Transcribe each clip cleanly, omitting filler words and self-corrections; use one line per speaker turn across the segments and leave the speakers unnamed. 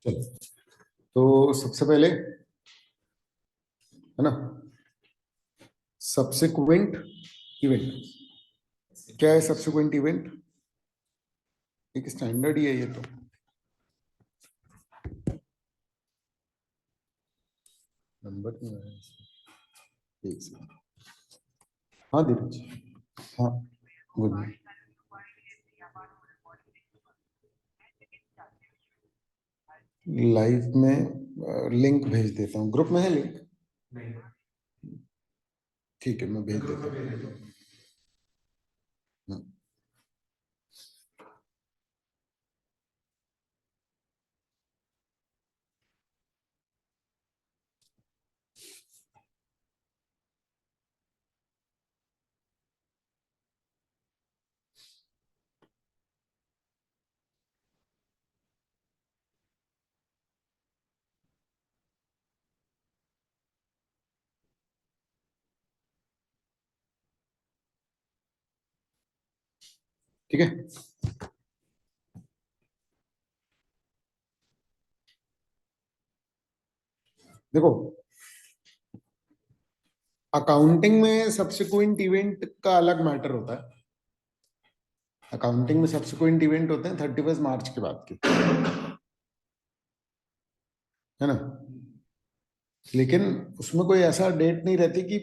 चलो, तो सबसे पहले है ना, सब्सिक्वेंट इवेंट। क्या है सब्सिक्वेंट इवेंट? एक स्टैंडर्ड ही है ये तो। नंबर नहीं है इसमें। एक सेकंड। हाँ धीरज। हाँ गुड। लाइव में लिंक भेज देता हूँ, ग्रुप में है लिंक? नहीं। ठीक है, मैं भेज देता हूँ। ठीक है। देखो, अकाउंटिंग में सब्सिक्वेंट इवेंट का अलग मैटर होता है। अकाउंटिंग में सब्सिक्वेंट इवेंट होते हैं 31 मार्च के बाद के, है ना। लेकिन उसमें कोई ऐसा डेट नहीं रहती कि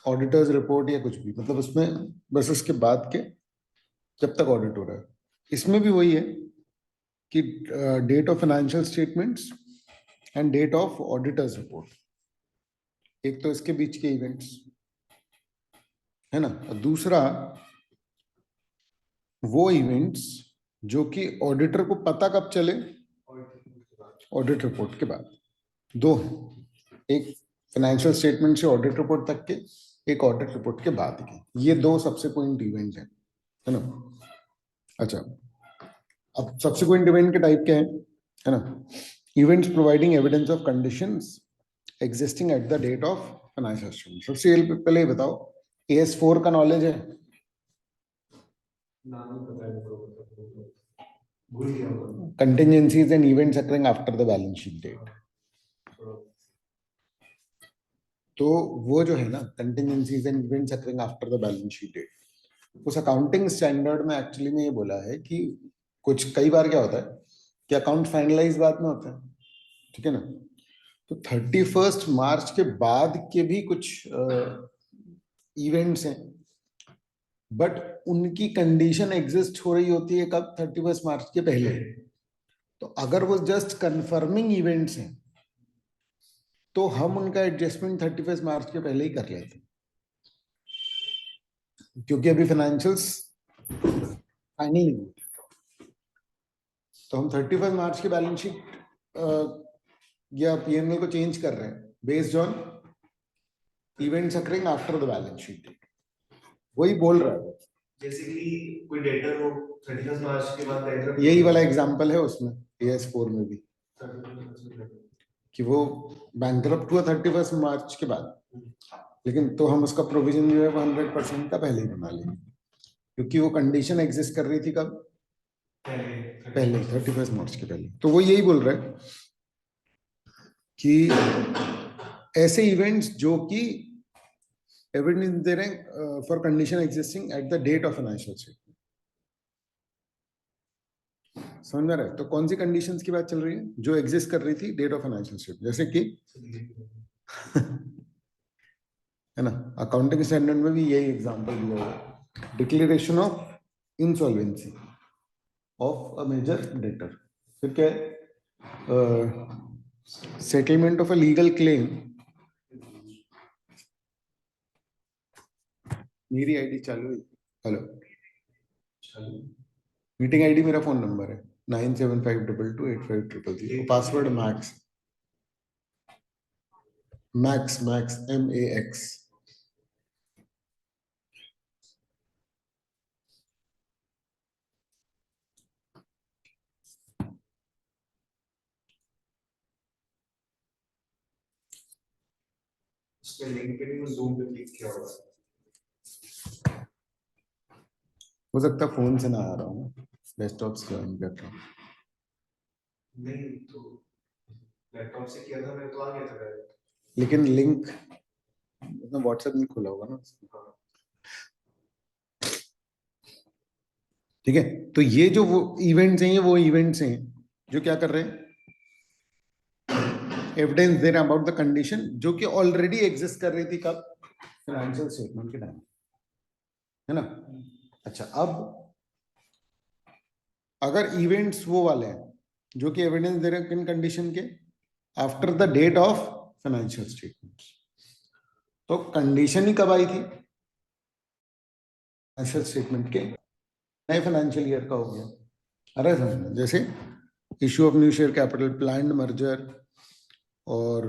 ऑडिटर्स रिपोर्ट या कुछ भी, मतलब उसमें बस उसके बाद के जब तक ऑडिट हो रहा है। इसमें भी वही है कि date of financial statements and date of auditors report, एक तो इसके बीच के इवेंट्स, है ना। और दूसरा वो इवेंट्स जो कि ऑडिटर को पता कब चले, ऑडिट रिपोर्ट के बाद। दो, एक फाइनेंशियल स्टेटमेंट से ऑडिट रिपोर्ट तक के, एक ऑडिट रिपोर्ट के बाद के, ये दो सब्सिक्वेंट इवेंट है ना। अच्छा, अब सब्सिक्वेंट इवेंट के टाइप क्या है ना। Events providing evidence of conditions existing at the date of financial statement. सबसे पहले ये बताओ, AS4 का नॉलेज है? Contingencies and events occurring after the balance sheet date. तो वो जो है ना, contingencies and events occurring after the balance sheet date, उस अकाउंटिंग स्टैंडर्ड में एक्चुअली में ये बोला है कि कुछ कई बार क्या होता है कि अकाउंट फाइनलाइज बाद में होता है, ठीक है ना। तो 31 मार्च के बाद के भी कुछ इवेंट्स हैं, बट उनकी कंडीशन एग्जिस्ट हो रही होती है कब? 31 मार्च के पहले। तो अगर वो जस्ट कंफर्मिंग इवेंट्स हैं तो हम उनका एडजस्टमेंट 31 मार्च के पहले ही कर लेते हैं, क्योंकि अभी फाइनेंशियल्स फाइनल नहीं हुए। तो हम 31 मार्च की बैलेंस शीट या पीएनएल को चेंज कर रहे हैं based on events occurring after the balance sheet. वही बोल रहा है,
बेसिकली कोई डेटर हो 31 मार्च के बाद बैंकरप्ट,
यही वाला एग्जांपल है उसमें AS4 में भी, कि वो बैंकरप्ट हुआ 31 मार्च के बाद, लेकिन तो हम उसका प्रोविजन जो है वो 100% का पहले ही बना लेंगे, क्योंकि वो कंडीशन एग्जिस्ट कर रही थी कब? पहले 31 मार्च के पहले। तो वो यही बोल रहा है कि ऐसे इवेंट्स जो कि एविडेंस दे रहे हैं for condition existing at the date of financial statement. समझ में आ रहा है? तो कौन सी कंडीशंस की बात चल रही है जो एग्जिस्ट कर रही थी डेट ऑफ फाइनेंशियल स्टेटमेंट? जैसे कि है ना, अकाउंटिंग स्टैंडर्ड में भी यही एग्जांपल दिया हुआ है, declaration of insolvency of a major debtor. फिर क्या है? Settlement of a legal claim. मेरी आईडी चालू है? हेलो, मीटिंग आईडी मेरा फोन नंबर है 9752285333, password max, max max MAX।
उसमें लिंक पे नहीं, जूम पे क्लिक किया होगा।
हो सकता है फोन से ना आ रहा हूँ, डेस्कटॉप से ज्वाइन कर रहा हूँ।
नहीं तो लैपटॉप से किया था मैं तो आ गया था direct।
लेकिन लिंक व्हाट्सएप नहीं खुला होगा ना। ठीक है, तो ये जो वो इवेंट्स हैं, ये वो इवेंट्स हैं जो क्या कर रहे हैं, एविडेंस दे रहे हैं अबाउट द कंडीशन जो कि ऑलरेडी एग्जिस्ट कर रही थी कब, फाइनेंशियल स्टेटमेंट के टाइम, है ना। अच्छा, अब अगर इवेंट्स वो वाले हैं जो कि एविडेंस दे रहे हैं किन कंडीशन के, after the date of financial statements, तो कंडीशन ही कब आई थी, फाइनेंशियल स्टेटमेंट के नए फाइनेंशियल ईयर का हो गया। अरे समझ, जैसे issue of new share capital, planned merger और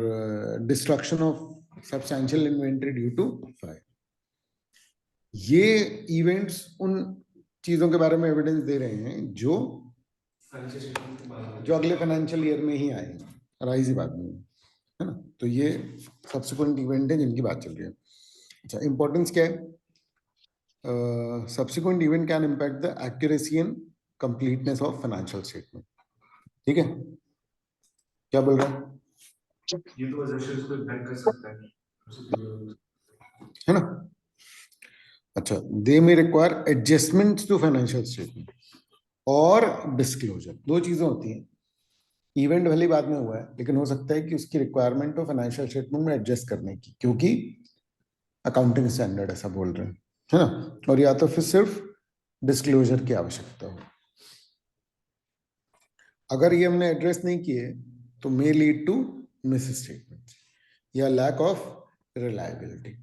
destruction of substantial inventory due to fire, ये इवेंट्स उन चीजों के बारे में एविडेंस दे रहे हैं जो
फाइनेंशियल स्टेटमेंट के बाद
जो अगले फाइनेंशियल ईयर में ही आए, राइज ही बात नहीं है ना। तो ये सब्सिक्वेंट इवेंट है जिनकी बात चल रही है। अच्छा, इंपॉर्टेंस क्या है, subsequent event can impact the accuracy and completeness of financial statement. ठीक है, क्या बोल रहा है,
ये तो एसेट्स को इम्पैक्ट कर सकता
है ना। अच्छा, they may require adjustment to financial statement और डिस्क्लोजर, दो चीजें होती हैं। इवेंट भले बाद में हुआ है, लेकिन हो सकता है कि उसकी रिक्वायरमेंट हो फाइनेंशियल स्टेटमेंट में एडजस्ट करने की, क्योंकि अकाउंटिंग स्टैंडर्ड ऐसा बोल रहे हैं, है ना। और या तो फिर सिर्फ डिस्क्लोजर की आवश्यकता हो। अगर ये हमने एड्रेस नहीं किए तो may lead to misstatement या लैक ऑफ रिलायबिलिटी।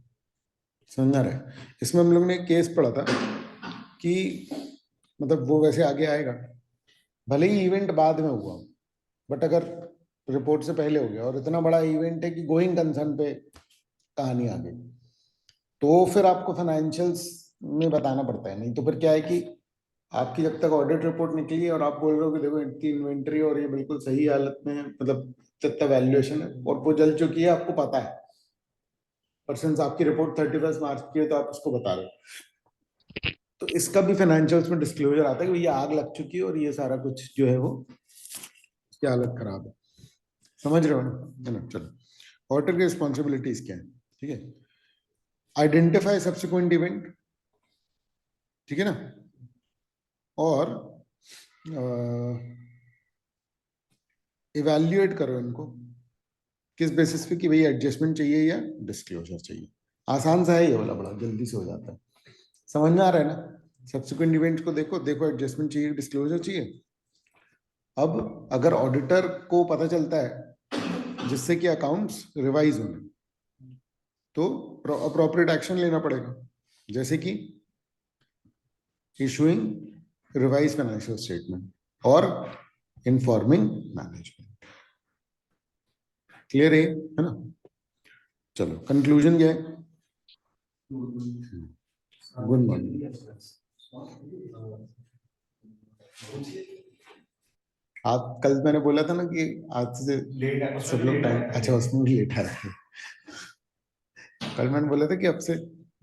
समझ रहे, इसमें हम लोग ने एक केस पढ़ा था कि मतलब वो वैसे आगे आएगा, भले ही इवेंट बाद में हुआ, बट अगर रिपोर्ट से पहले हो गया और इतना बड़ा इवेंट है कि गोइंग कंसर्न पे कहानी आ गई, तो फिर आपको फाइनेंशियल्स में बताना पड़ता है। नहीं तो फिर क्या है कि आपकी जब तक ऑडिट रिपोर्ट निकली और आप बोल रहे हो कि देखो इतनी इन्वेंट्री और ये बिल्कुल सही हालत में है, मतलब जितना वैल्यूएशन है और वो जल चुकी है, आपको पता है, पर सिंस आपकी रिपोर्ट 31 मार्च की है तो आप उसको बता रहे हो, तो इसका भी फाइनेंशियल्स में डिस्क्लोजर आता है कि ये आग लग चुकी है और ये सारा कुछ जो है वो उसकी हालत खराब है। समझ रहे हो ना, है ना। चलो, ऑडिटर की रिस्पॉन्सिबिलिटीज क्या है, ठीक है, आइडेंटिफाई सब्सिक्वेंट इवेंट, ठीक है ना, और इवैल्यूएट करो इनको किस बेसिस पे कि भाई एडजस्टमेंट चाहिए या डिस्क्लोजर चाहिए। आसान सा है ये वाला, बड़ा जल्दी से हो जाता है, समझ में आ रहा है ना। सब्सिक्वेंट इवेंट को देखो देखो, एडजस्टमेंट चाहिए डिस्क्लोजर चाहिए। अब अगर ऑडिटर को पता चलता है जिससे कि अकाउंट्स रिवाइज होने, तो अप्रोप्रिएट एक्शन लेना पड़ेगा, जैसे कि इशूइंग रिवाइज फाइनेंशियल स्टेटमेंट और इन्फॉर्मिंग मैनेजमेंट। क्लियर है ना। चलो, कंक्लूजन क्या है, गुड मॉर्निंग। आप कल मैंने बोला था ना कि आज से
लेट
सब लोग टाइम, अच्छा उसमें भी लेट आए थे। कल मैंने बोला था कि अब से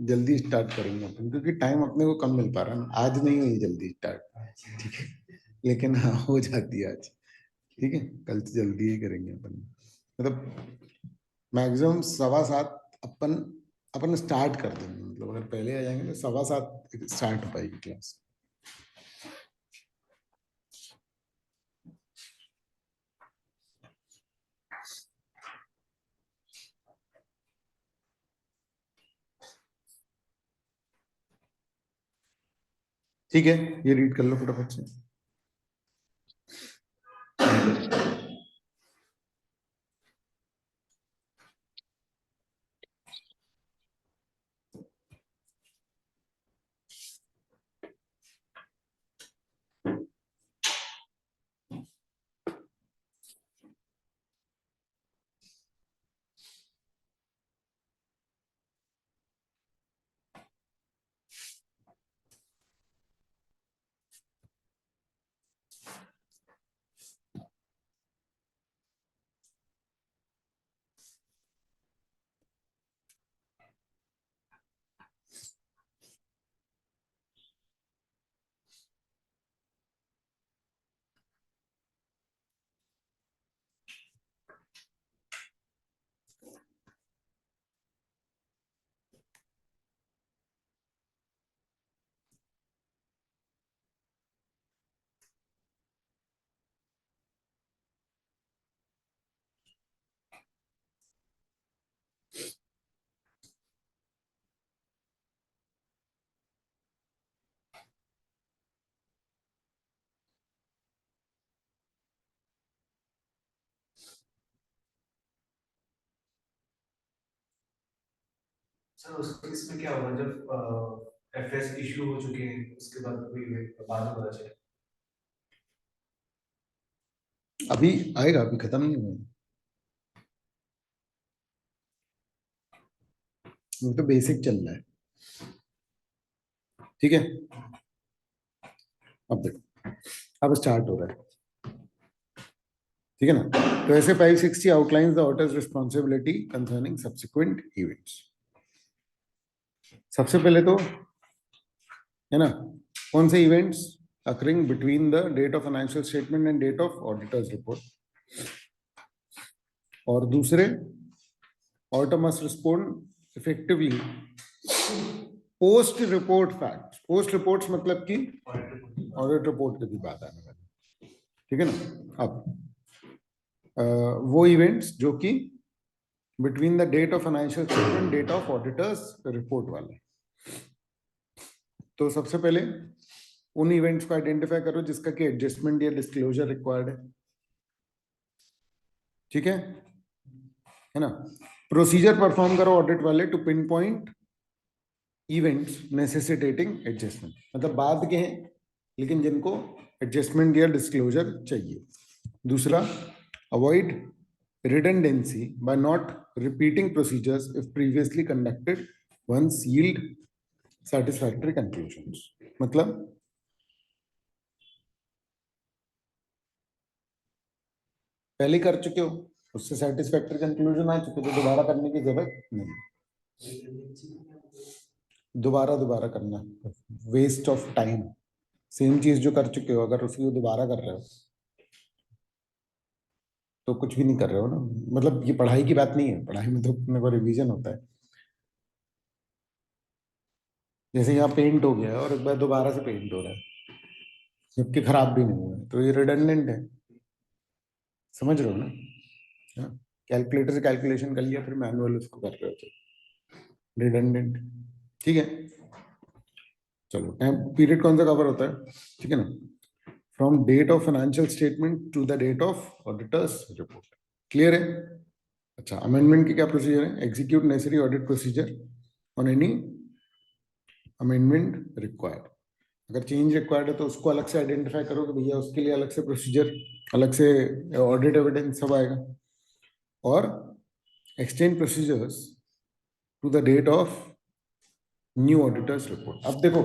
जल्दी स्टार्ट करेंगे अपन, क्योंकि टाइम अपने को कम मिल पा रहा है ना। आज नहीं हुई जल्दी स्टार्ट, ठीक है, लेकिन हाँ हो जाती है आज, ठीक है। कल से जल्दी ही करेंगे अपन, मतलब मैक्सिमम 7:15 अपन अपन स्टार्ट कर देंगे, मतलब अगर पहले आ जाएंगे तो 7:15 स्टार्ट हो पाएगी क्लास। ठीक है, ये रीड कर लो फटाफट से।
सर उसके इसमें क्या होगा जब एफएस इशू हो चुके हैं उसके बाद कोई बाद में पता चले?
अभी आएगा, अभी खत्म नहीं हुआ, वो तो बेसिक चल रहा है। ठीक है, अब देखो, अब स्टार्ट हो रहा है। ठीक है ना। तो ऐसे 560 outlines the auditors responsibility concerning subsequent events. सबसे पहले तो है ना, कौन से events occurring between the date of financial statement and date of auditors report. और दूसरे, auditor must respond effectively post report fact. Post reports मतलब कि ऑडिट रिपोर्ट की भी बात आने वाली। ठीक है ना। अब वो इवेंट्स जो कि between the date of financial statement date of auditors report वाले। तो सबसे पहले उन इवेंट्स को आइडेंटिफाई करो जिसका कि एडजस्टमेंट या डिस्क्लोजर रिक्वायर्ड है। ठीक है ना। प्रोसीजर परफॉर्म करो ऑडिट वाले to pinpoint events necessitating adjustment, मतलब बाद के हैं लेकिन जिनको एडजस्टमेंट या डिस्क्लोजर चाहिए। दूसरा, avoid redundancy by not repeating procedures if previously conducted once yield satisfactory conclusions। मतलब पहले कर चुके हो, उससे सेटिस्फैक्टरी कंक्लूजन आ चुके तो दोबारा करने की जरूरत नहीं। दोबारा दोबारा करना वेस्ट ऑफ टाइम। सेम चीज जो कर चुके हो अगर उसको दोबारा कर रहे हो तो कुछ भी नहीं कर रहे हो ना। मतलब ये पढ़ाई की बात नहीं है, पढ़ाई में तो अपने को रिवीजन होता है। जैसे यहाँ पेंट हो गया और एक बार दोबारा से पेंट हो रहा है जबकि खराब भी नहीं हुआ है, तो ये रिडंडेंट है। समझ रहे हो ना। कैलकुलेटर से कैलकुलेशन कर लिया फिर मैनुअल उसको कर रहे हो तो रिडंडेंट। ठीक है, चलो टाइम पीरियड कौन सा कवर होता है। ठीक है ना। From date of financial statement to the date of auditors report. Clear है। अच्छा, अमेंडमेंट की क्या प्रोसीजर है। Execute necessary audit procedure on any amendment required. अगर चेंज रिक्वायर्ड है तो उसको अलग से आइडेंटिफाई करो कि भैया उसके लिए अलग से प्रोसीजर, अलग से ऑडिट एविडेंस सब आएगा। और exchange procedures to the date of new auditors report. अब देखो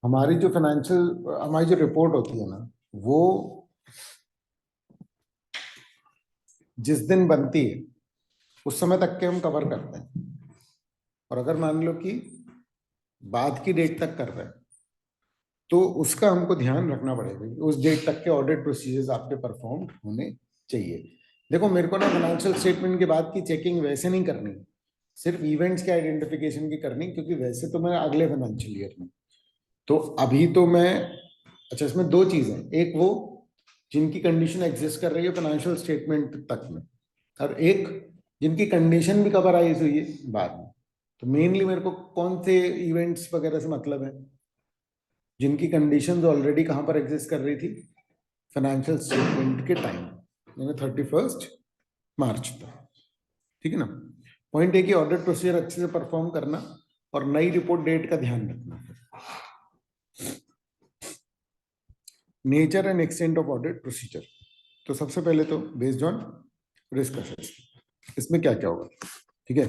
हमारी जो फाइनेंशियल हमारी जो रिपोर्ट होती है ना, वो जिस दिन बनती है उस समय तक के हम कवर करते हैं। और अगर मान लो कि बाद की डेट तक कर रहे हैं तो उसका हमको ध्यान रखना पड़ेगा, उस डेट तक के ऑडिट प्रोसीजर्स आपके परफॉर्म होने चाहिए। देखो मेरे को ना फाइनेंशियल स्टेटमेंट के बाद की चेकिंग वैसे नहीं करनी, सिर्फ इवेंट्स के आइडेंटिफिकेशन की करनी, क्योंकि वैसे तो मैं अगले फाइनेंशियल ईयर में, तो अभी तो मैं, अच्छा इसमें दो चीजें, एक वो जिनकी कंडीशन एग्जिस्ट कर रही है फाइनेंशियल स्टेटमेंट तक में, और एक जिनकी कंडीशन भी कवर आई हुई है बाद में। तो मेनली मेरे को कौन से इवेंट्स वगैरह से मतलब है, जिनकी कंडीशंस ऑलरेडी कहां पर एग्जिस्ट कर रही थी, फाइनेंशियल स्टेटमेंट के टाइम, यानी 31 मार्च तक। ठीक है ना। पॉइंट है कि ऑडिट प्रोसीजर अच्छे से परफॉर्म करना और नई रिपोर्ट डेट का ध्यान रखना। Nature and extent of audit procedure. तो सबसे पहले तो बेस्ड ऑन रिस्क असेसमेंट, इसमें क्या क्या होगा। ठीक है,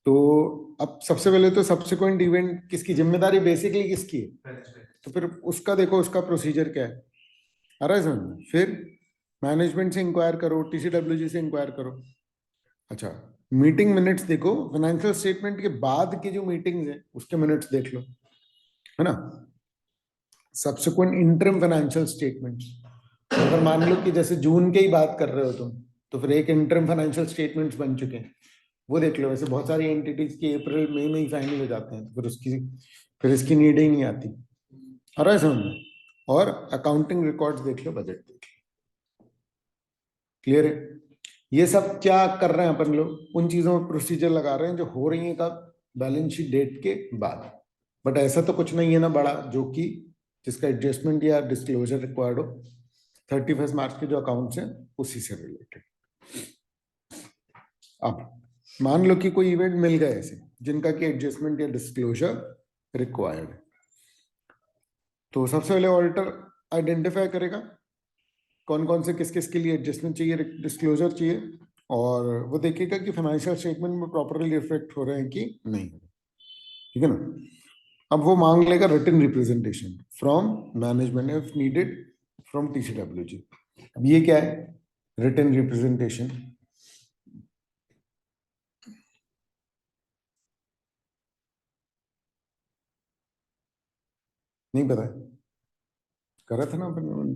तो अब सबसे पहले तो सब्सिक्वेंट इवेंट किसकी जिम्मेदारी बेसिकली किसकी है, तो फिर उसका देखो उसका प्रोसीजर क्या है, आ रहा है समझ में। फिर मैनेजमेंट से इंक्वायर करो, टीसीडब्ल्यूजी से इंक्वायर करो। अच्छा, मीटिंग मिनट्स देखो, फाइनेंशियल स्टेटमेंट के बाद की जो मीटिंग्स है उसके मिनट्स देख लो, है ना। सब्सिक्वेंट इंटरिम फाइनेंशियल स्टेटमेंट्स, अगर मान लो कि जैसे जून के ही बात कर रहे हो तुम, तो फिर एक इंटरिम फाइनेंशियल स्टेटमेंट्स बन चुके हैं, वो देख लो। वैसे बहुत सारी एंटिटीज की अप्रैल मई में ही फाइनल हो जाते हैं, फिर इसकी नीड ही नहीं आती। आ रहा है समझ में। और अकाउंटिंग रिकॉर्ड्स देख लो, बजट देख लो। क्लियर है। ये सब क्या कर रहे हैं अपन लोग, उन चीजों में प्रोसीजर लगा रहे हैं जो हो रही है कब, बैलेंस शीट डेट के बाद। बट ऐसा तो कुछ नहीं है ना बड़ा जो कि जिसका एडजस्टमेंट या डिस्क्लोजर रिक्वायर्ड हो। 31 मार्च के जो अकाउंट्स हैं उसी से रिलेटेड। अब मान लो कि कोई इवेंट मिल गए ऐसे जिनका कि एडजस्टमेंट या डिस्क्लोजर रिक्वायर्ड, तो सबसे पहले ऑडिटर आइडेंटिफाई करेगा कौन कौन से किस किस के लिए एडजस्टमेंट चाहिए, डिस्क्लोजर चाहिए, और वो देखेगा कि फाइनेंशियल स्टेटमेंट में प्रॉपरली रिफ्लेक्ट हो रहे हैं कि नहीं, ठीक है ना। अब वो मांग लेगा written representation from management if needed from TCWG। अब ये क्या है रिटन रिप्रेजेंटेशन? नहीं पता है, करा था ना अपन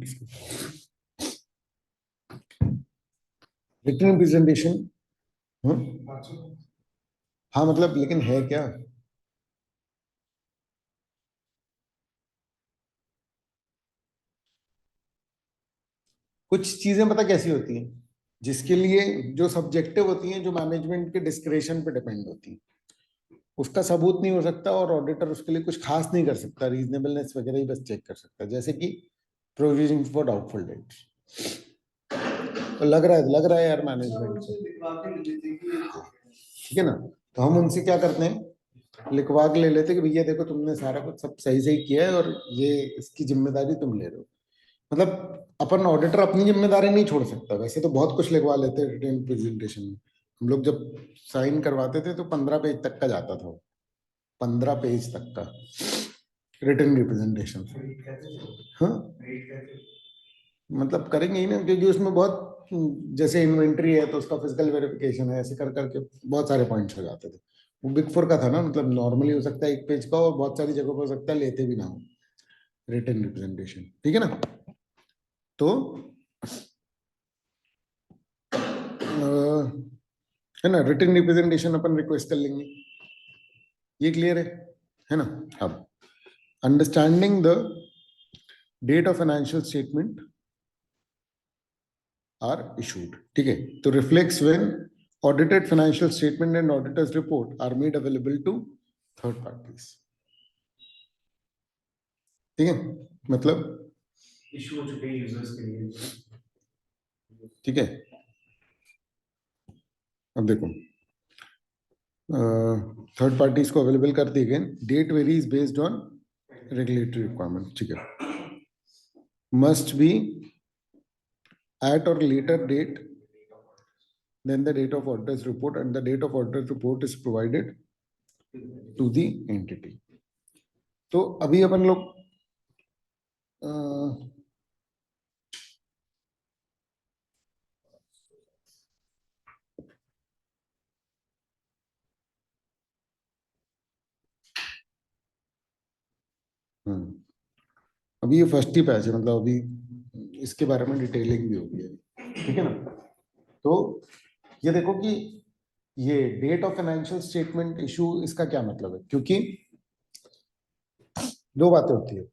रिटन रिप्रेजेंटेशन। हाँ मतलब लेकिन है क्या? कुछ चीजें पता कैसी होती हैं जिसके लिए जो सब्जेक्टिव होती हैं, जो मैनेजमेंट के डिस्क्रेशन पे डिपेंड होती हैं, उसका सबूत नहीं हो सकता और ऑडिटर उसके लिए कुछ खास नहीं कर सकता, रीजनेबलनेस वगैरह ही बस चेक कर सकता है। जैसे कि प्रोविजन फॉर डाउटफुल डेट्स, तो लग रहा है यार मैनेजमेंट को, ठीक है ना, तो हम उनसे क्या करते हैं लिखवा के ले लेते कि भैया देखो तुमने सारा कुछ सब सही सही किया है और ये इसकी जिम्मेदारी तुम ले रहे हो। मतलब अपन ऑडिटर अपनी जिम्मेदारी नहीं छोड़ सकता, वैसे तो बहुत कुछ लिखवा लेते हैं रिटर्न प्रेजेंटेशन में। हम लोग जब साइन करवाते थे तो 15 पेज तक का जाता था, 15 पेज तक का रिटर्न रिप्रेजेंटेशन। हाँ मतलब करेंगे ही ना, क्योंकि उसमें बहुत जैसे इन्वेंट्री है तो उसका फिजिकल वेरिफिकेशन है, ऐसे कर करके बहुत सारे पॉइंट्स हो जाते थे। वो बिग फोर का था ना, मतलब नॉर्मली हो सकता है एक पेज का और बहुत सारी जगह पर हो सकता है लेते भी ना हो रिटर्न रिप्रेजेंटेशन, ठीक है ना। तो है ना, रिटन रिप्रेजेंटेशन अपन रिक्वेस्ट कर लेंगे, ये क्लियर है ना। अब understanding the date of financial statement are issued, ठीक है, तो reflects when audited financial statement and auditors report are made available to third parties, ठीक है, मतलब
इशू हो चुके यूजर्स के लिए,
ठीक है। अब देखो थर्ड पार्टीज को अवेलेबल कर दिए गए, date varies based on regulatory requirement, ठीक है, must be at or later date than the date of auditor's report, and the date of auditor's report is provided to the entity. तो अभी अपन लोग अभी ये फर्स्ट ही पैच है, मतलब अभी इसके बारे में डिटेलिंग भी होगी है, ठीक है ना। तो ये देखो कि ये date of financial statement issue, इसका क्या मतलब है, क्योंकि दो बातें होती है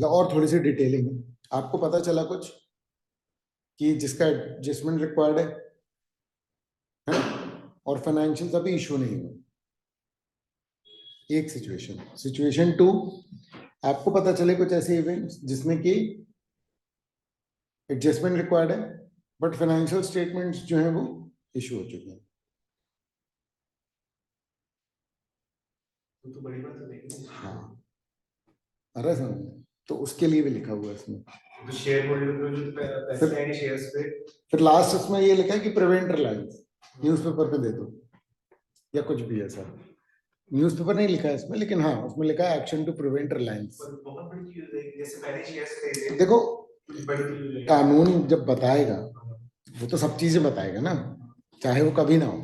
और थोड़ी सी डिटेलिंग है। आपको पता चला कुछ कि जिसका एडजस्टमेंट रिक्वायर्ड है और फाइनेंशियल अभी इशू नहीं है, एक सिचुएशन। सिचुएशन टू, आपको पता चले कुछ ऐसे इवेंट्स जिसमें कि एडजस्टमेंट रिक्वायर्ड है बट फाइनेंशियल स्टेटमेंट्स जो हैं वो इशू हो चुके हैं।
तो बड़ी बात है।
हाँ अरे समझ, तो उसके लिए भी लिखा हुआ है इसमें,
तो शेयर होल्डर को जो पैसे आएंगे शेयर्स पे,
फिर लास्ट उसमें ये लिखा है कि प्रिवेंट रिलायंस, न्यूज़पेपर पे दे दो या कुछ भी ऐसा। न्यूज़पेपर नहीं लिखा है इसमें, लेकिन हाँ उसमें लिखा है एक्शन टू प्रिवेंट रिलायंस।
बहुत बड़ी चीज है, जैसे पहले शेयर्स खरीदे,
देखो
बड़ी चीज है।
कानून जब बताएगा वो तो सब चीजें बताएगा ना, चाहे वो कभी ना हो।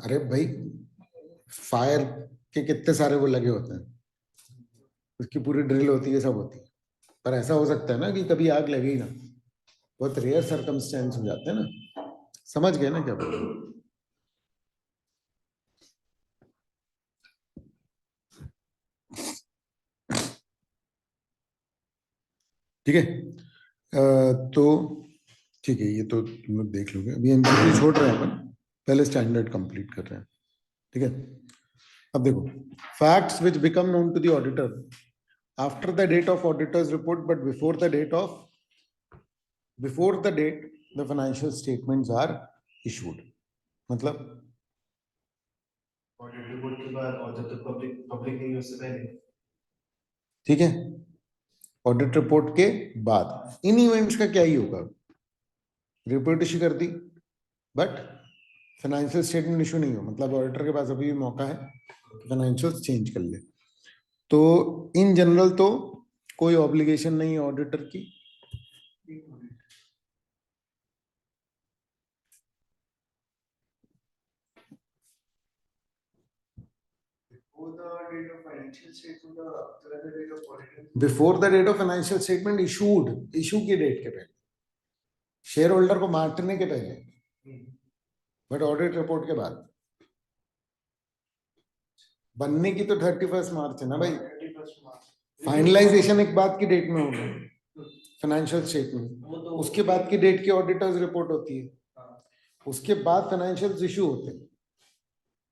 अरे भाई फायर के कितने सारे वो लगे होते हैं, उसकी पूरी ड्रिल होती है, सब होती है, पर ऐसा हो सकता है ना कि कभी आग लगे ही ना, बहुत रेयर सर्कमस्टेंस हो जाते हैं ना, समझ गए ना क्या बोल रहे हैं? ठीक है तो ठीक है, ये तो तुम लोग देख लोगे, अभी एमसीक्यू छोड़ रहे हैं अपन, पहले स्टैंडर्ड कंप्लीट कर रहे हैं, ठीक है। अब देखो, facts which become known to the auditor after the date of auditor's report, but before the date the financial statements are issued. मतलब
ऑडिट रिपोर्ट के बाद और जब तक पब्लिक नहीं हो उससे पहले।
ठीक है, ऑडिट रिपोर्ट के बाद इन इवेंट्स का क्या ही होगा, रिपोर्ट इश्यू कर दी बट फाइनेंशियल स्टेटमेंट इशू नहीं हो, मतलब ऑडिटर के पास अभी भी मौका है फाइनेंशियल्स चेंज कर ले। तो इन जनरल तो कोई ऑब्लिगेशन नहीं है ऑडिटर की। Before the date of financial statement issued, issue की डेट के पहले, शेयर होल्डर को बांटने के पहले, बट ऑडिट रिपोर्ट के बाद। बनने की तो 31 मार्च है ना भाई, फाइनलाइजेशन एक बाद की डेट में होगा फाइनेंशियल स्टेटमेंट, उसके बाद की डेट की ऑडिटर्स रिपोर्ट होती है, उसके बाद फाइनेंशियल्स इशू होते हैं।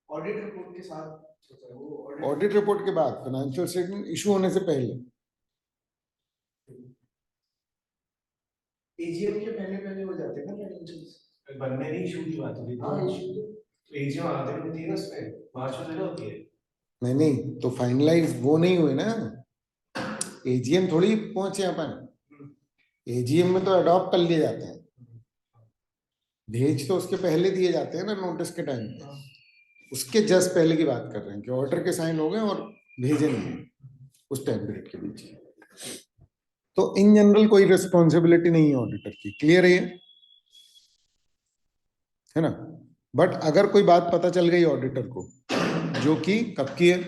ऑडिट रिपोर्ट के साथ,
ऑडिट रिपोर्ट के बाद फाइनेंशियल स्टेटमेंट इशू होने से पहले,
एजीएम के पहले पहले हो जाते हैं ना फाइनेंशियल्स, बनने नहीं इशू की बात होती है। हाँ इशू तो एजीएम आते होती है ना, उसमें मार्च में पहले होती है।
नहीं तो फाइनलाइज वो नहीं हुए ना, एजीएम थोड़ी पहुंचे अपन, एजीएम में तो अडॉप्ट कर लिए जाते हैं, भेज तो उसके पहले दिए जाते हैं ना नोटिस के टाइम पे, उसके जस्ट पहले की बात कर रहे हैं कि ऑर्डर के साइन हो गए और भेजे नहीं उस टाइम पीरियड के बीच। तो इन जनरल कोई रिस्पॉन्सिबिलिटी नहीं है ऑडिटर की, क्लियर है ना। बट अगर कोई बात पता चल गई ऑडिटर को जो कि कब की है,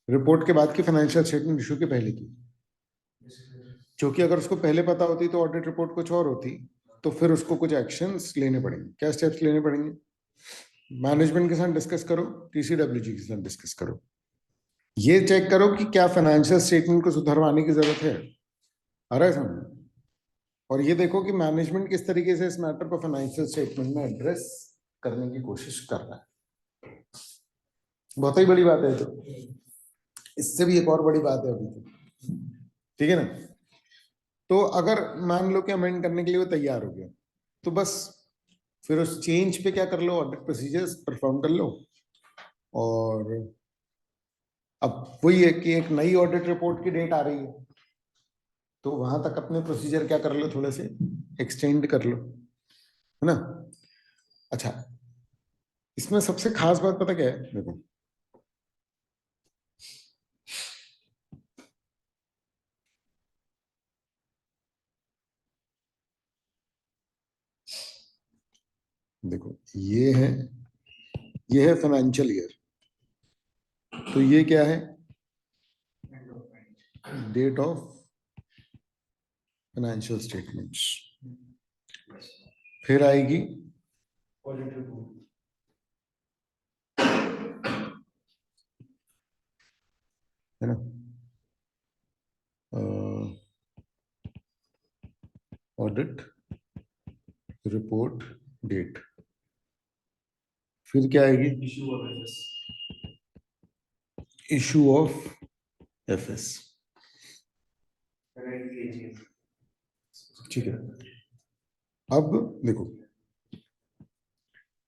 रिपोर्ट के बाद की फाइनेंशियल स्टेटमेंट इशू के पहले की, क्योंकि अगर उसको पहले पता होती तो ऑडिट रिपोर्ट कुछ और होती, तो फिर उसको कुछ एक्शंस लेने पड़ेंगे। क्या स्टेप्स लेने पड़ेंगे, मैनेजमेंट के साथ डिस्कस करो, टीसीडब्ल्यूजी के साथ डिस्कस करो, ये चेक करो कि क्या फाइनेंशियल स्टेटमेंट को सुधरवाने की जरूरत है, आ रहा है समझ, और ये देखो कि मैनेजमेंट किस तरीके से इस मैटर को फाइनेंशियल स्टेटमेंट में एड्रेस करने की कोशिश कर रहा है। बहुत ही बड़ी बात है, तो इससे भी एक और बड़ी बात है अभी तो, ठीक है ना। तो अगर मान लो कि अमेंड करने के लिए वो तैयार हो गया, तो बस फिर उस चेंज पे क्या कर लो, ऑडिट प्रोसीजर्स परफॉर्म कर लो, और अब वही है कि एक नई ऑडिट रिपोर्ट की डेट आ रही है, तो वहां तक अपने प्रोसीजर क्या कर लो, थोड़े से एक्सटेंड कर लो, है ना। अच्छा, इसमें सबसे खास बात पता क्या है, देखो देखो ये है फाइनेंशियल ईयर, तो ये क्या है, डेट ऑफ फाइनेंशियल स्टेटमेंट्स, फिर आएगी
ऑडिट रिपोर्ट,
है ना, ऑडिट रिपोर्ट डेट, फिर क्या आएगी,
issue of FS,
issue of FS, ठीक है। अब देखो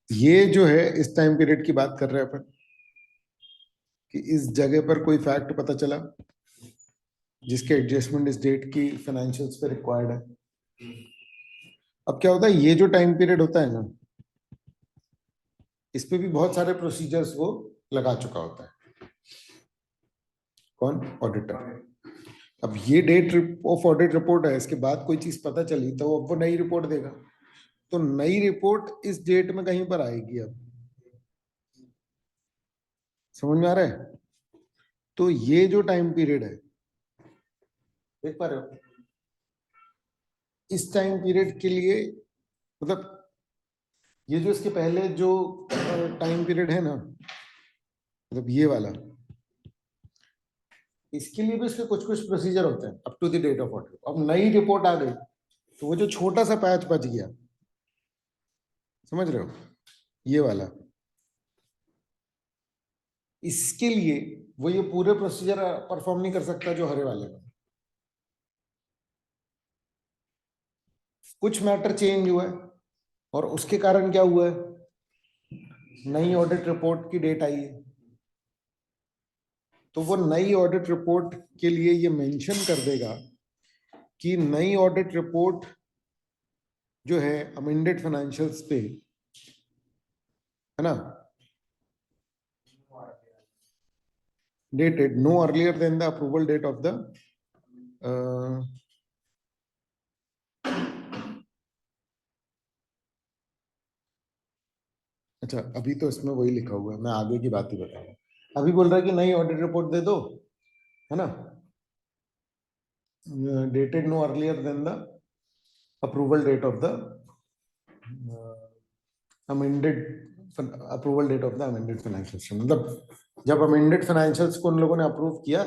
ये जो है इस टाइम पीरियड की बात कर रहे हैं अपन, कि इस जगह पर कोई फैक्ट पता चला जिसके एडजस्टमेंट इस डेट की फाइनेंशियल्स पे रिक्वायर्ड है। अब क्या होता है, ये जो टाइम पीरियड होता है ना, इस पे भी बहुत सारे प्रोसीजर्स वो लगा चुका होता है, कौन, ऑडिटर। अब ये डेट ऑफ ऑडिट रिपोर्ट है, इसके बाद कोई चीज पता चली तो अब वो नई रिपोर्ट देगा, तो नई रिपोर्ट इस डेट में कहीं पर आएगी। अब समझ में आ रहा है, तो ये जो टाइम पीरियड है, देख पा रहे हो, इस टाइम पीरियड के लिए, मतलब ये जो इसके पहले जो टाइम पीरियड है ना, मतलब ये वाला, इसके लिए भी इसके कुछ कुछ प्रोसीजर होते हैं up to the date of audit. अब नई रिपोर्ट आ गई तो वो जो छोटा सा पैच बच गया, समझ रहे हो, ये वाला, इसके लिए वो ये पूरे प्रोसीजर परफॉर्म नहीं कर सकता जो हरे वाले में। कुछ मैटर चेंज हुआ है और उसके कारण क्या हुआ है, नई ऑडिट रिपोर्ट की डेट आई है। तो वो नई ऑडिट रिपोर्ट के लिए ये मेंशन कर देगा कि नई ऑडिट रिपोर्ट जो है अमेंडेड फाइनेंशियल्स पे, है ना, dated no earlier than the approval date of the अच्छा, अभी तो इसमें वही लिखा हुआ है, मैं आगे की बात ही बता रहा हूँ। अभी बोल रहा है कि नई ऑडिट रिपोर्ट दे दो, है ना, dated no earlier than the approval date of the amended approval date of the amended financial, मतलब जब अमेंडेड फाइनेंशियल्स को उन लोगों ने अप्रूव किया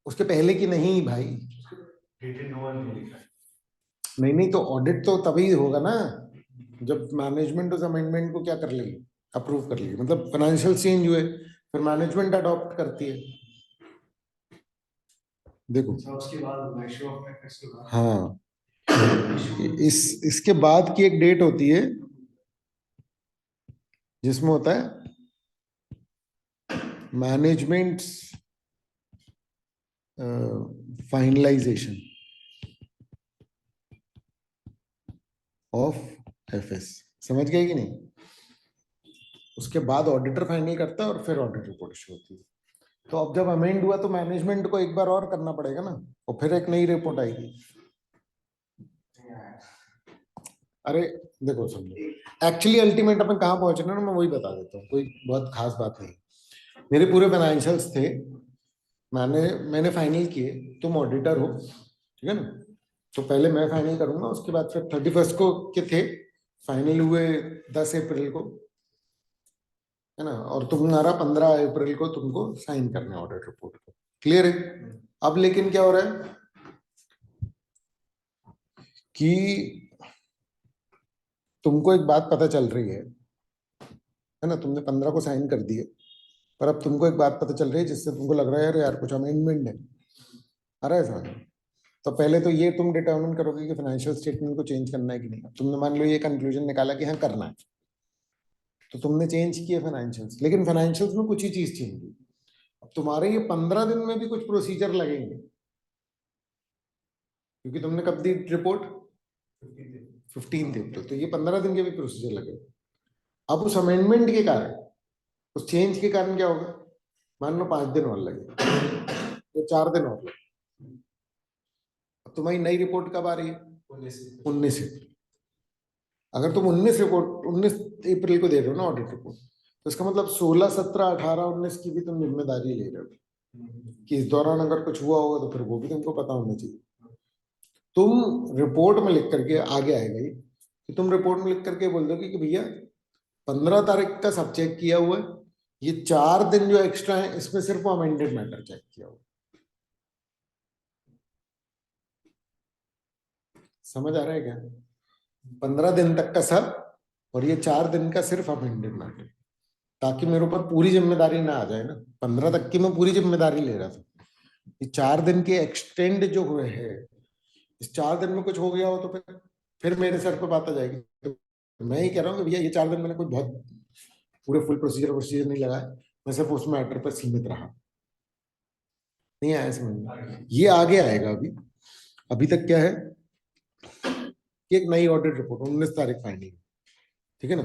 उसके पहले की नहीं भाई।
डेटेड नो वन नहीं लिखा है।
नहीं नहीं, तो ऑडिट तो तभी होगा ना जब मैनेजमेंट उस अमेंडमेंट को क्या कर लेगी, अप्रूव कर लेगी, मतलब फाइनेंशियल चेंज हुए फिर मैनेजमेंट अडॉप्ट करती है। देखो
उसके बाद इशू ऑफ फैक्टर्स के बाद
हाँ, इसके बाद की एक डेट होती है जिसमें होता है मैनेजमेंट फाइनलाइजेशन ऑफ एफएस। समझ गए कि नहीं? उसके बाद ऑडिटर फाइनल करता है और फिर ऑडिट रिपोर्ट इशू होती है। तो अब जब अमेंड हुआ तो मैनेजमेंट को एक बार और करना पड़ेगा ना, और फिर एक नई रिपोर्ट आएगी। अरे देखो समझो, एक्चुअली अल्टीमेट अपन कहाँ पहुंचना ना, मैं वही बता देता हूँ, कोई बहुत खास बात नहीं। मेरे पूरे फाइनेंशियल्स थे, मैंने फाइनल किए, तुम ऑडिटर हो, ठीक है ना, तो पहले मैं फाइनल करूंगा, उसके बाद फिर 31 को के थे, फाइनल हुए 10 अप्रैल को, है ना, और तुम्हारा 15 अप्रैल को तुमको साइन करना है ऑडिट रिपोर्ट को। क्लियर है? अब लेकिन क्या हो रहा है कि तुमको एक बात पता चल रही है ना, तुमने 15 को साइन कर दिए, पर अब तुमको एक बात पता चल रही है जिससे तुमको लग रहा है यार यार कुछ अमेंडमेंट है, आ रहा है समझ में? तो पहले तो ये तुम डिटरमिन करोगे कि फाइनेंशियल स्टेटमेंट को चेंज करना है कि नहीं। तुमने मान लो ये कंक्लूजन निकाला कि हाँ करना है, तो तुमने चेंज किया फाइनेंशियल्स, लेकिन फाइनेंशियल्स में कुछ ही चीज चेंज हुई। अब तुम्हारे ये 15 दिन में भी कुछ प्रोसीजर लगेंगे, क्योंकि तुमने कब दी रिपोर्ट, 15 अप्रैल, तो ये 15 दिन के भी प्रोसीजर लगे। अब उस अमेंडमेंट के कारण, उस चेंज के कारण क्या होगा, मान लो 5 दिन और लगे, तो 4 दिन और लगे। अब तुम्हारी नई रिपोर्ट कब आ रही है, 19 अप्रैल। अगर तुम 19 अप्रैल को दे रहे हो ना ऑडिट रिपोर्ट, तो इसका मतलब 16, 17, 18, 19 की भी तुम जिम्मेदारी ले रहे हो कि इस दौरान अगर कुछ हुआ होगा तो फिर वो भी तुमको पता होना चाहिए। तुम रिपोर्ट में लिख करके, आगे आएगा ये कि तुम रिपोर्ट में लिख करके बोल दोगे कि भैया 15 तारीख का सब चेक किया हुआ है, ये 4 दिन जो एक्स्ट्रा है इसमें सिर्फ अमेंडेड मैटर चेक किया हुआ। समझ आ रहा है क्या? 15 दिन तक का सब, और ये 4 दिन का सिर्फ अमेंडेड मैटर, ताकि मेरे ऊपर पूरी जिम्मेदारी ना आ जाए ना। 15 तक की मैं पूरी जिम्मेदारी ले रहा था, ये 4 दिन के एक्सटेंड जो हुए हैं, इस 4 दिन में कुछ हो गया हो तो फिर मेरे सर पे बात आ जाएगी। तो मैं ही कह रहा हूँ कि भैया ये 4 दिन मैंने कोई बहुत पूरे फुल प्रोसीजर प्रोसीजर नहीं लगाया, मैं सिर्फ उस मैटर पर सीमित रहा। नहीं आया समझ में? ये आगे आएगा। अभी अभी तक क्या है कि एक नई ऑडिट रिपोर्ट 19 तारीख फाइनल, ठीक है ना।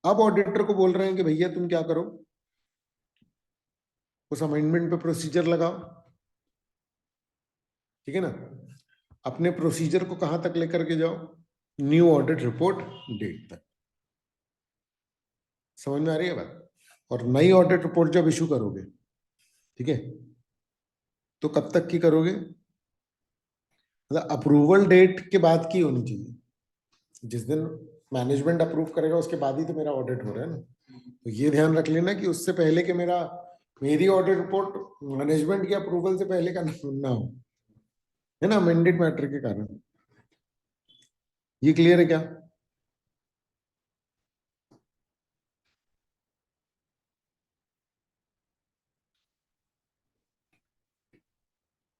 अब ऑडिटर को बोल रहे हैं कि भैया तुम क्या करो, उस अमेंडमेंट पे प्रोसीजर लगाओ, ठीक है ना, अपने प्रोसीजर को कहां तक लेकर के जाओ, न्यू ऑडिट रिपोर्ट डेट तक। समझ में आ रही है बात? और नई ऑडिट रिपोर्ट जब इशू करोगे, ठीक है, तो कब तक की करोगे, मतलब अप्रूवल डेट के बाद की होनी चाहिए। जिस दिन मैनेजमेंट अप्रूव करेगा उसके बाद ही तो मेरा ऑडिट हो रहा है ना। तो ये ध्यान रख लेना कि उससे पहले कि मेरी ऑडिट रिपोर्ट मैनेजमेंट के अप्रूवल से पहले का ना हो, है ना, अमेंडेड मैटर के कारण। ये क्लियर है क्या?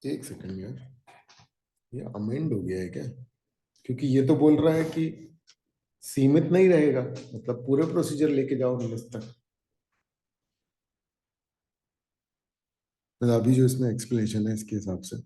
एक सेकंड यार, ये अमेंड हो गया है क्या? क्योंकि ये तो बोल रहा है कि सीमित नहीं रहेगा, मतलब पूरे प्रोसीजर लेके जाओ 19 तक। मतलब अभी जो इसमें एक्सप्लेनेशन है इसके हिसाब से।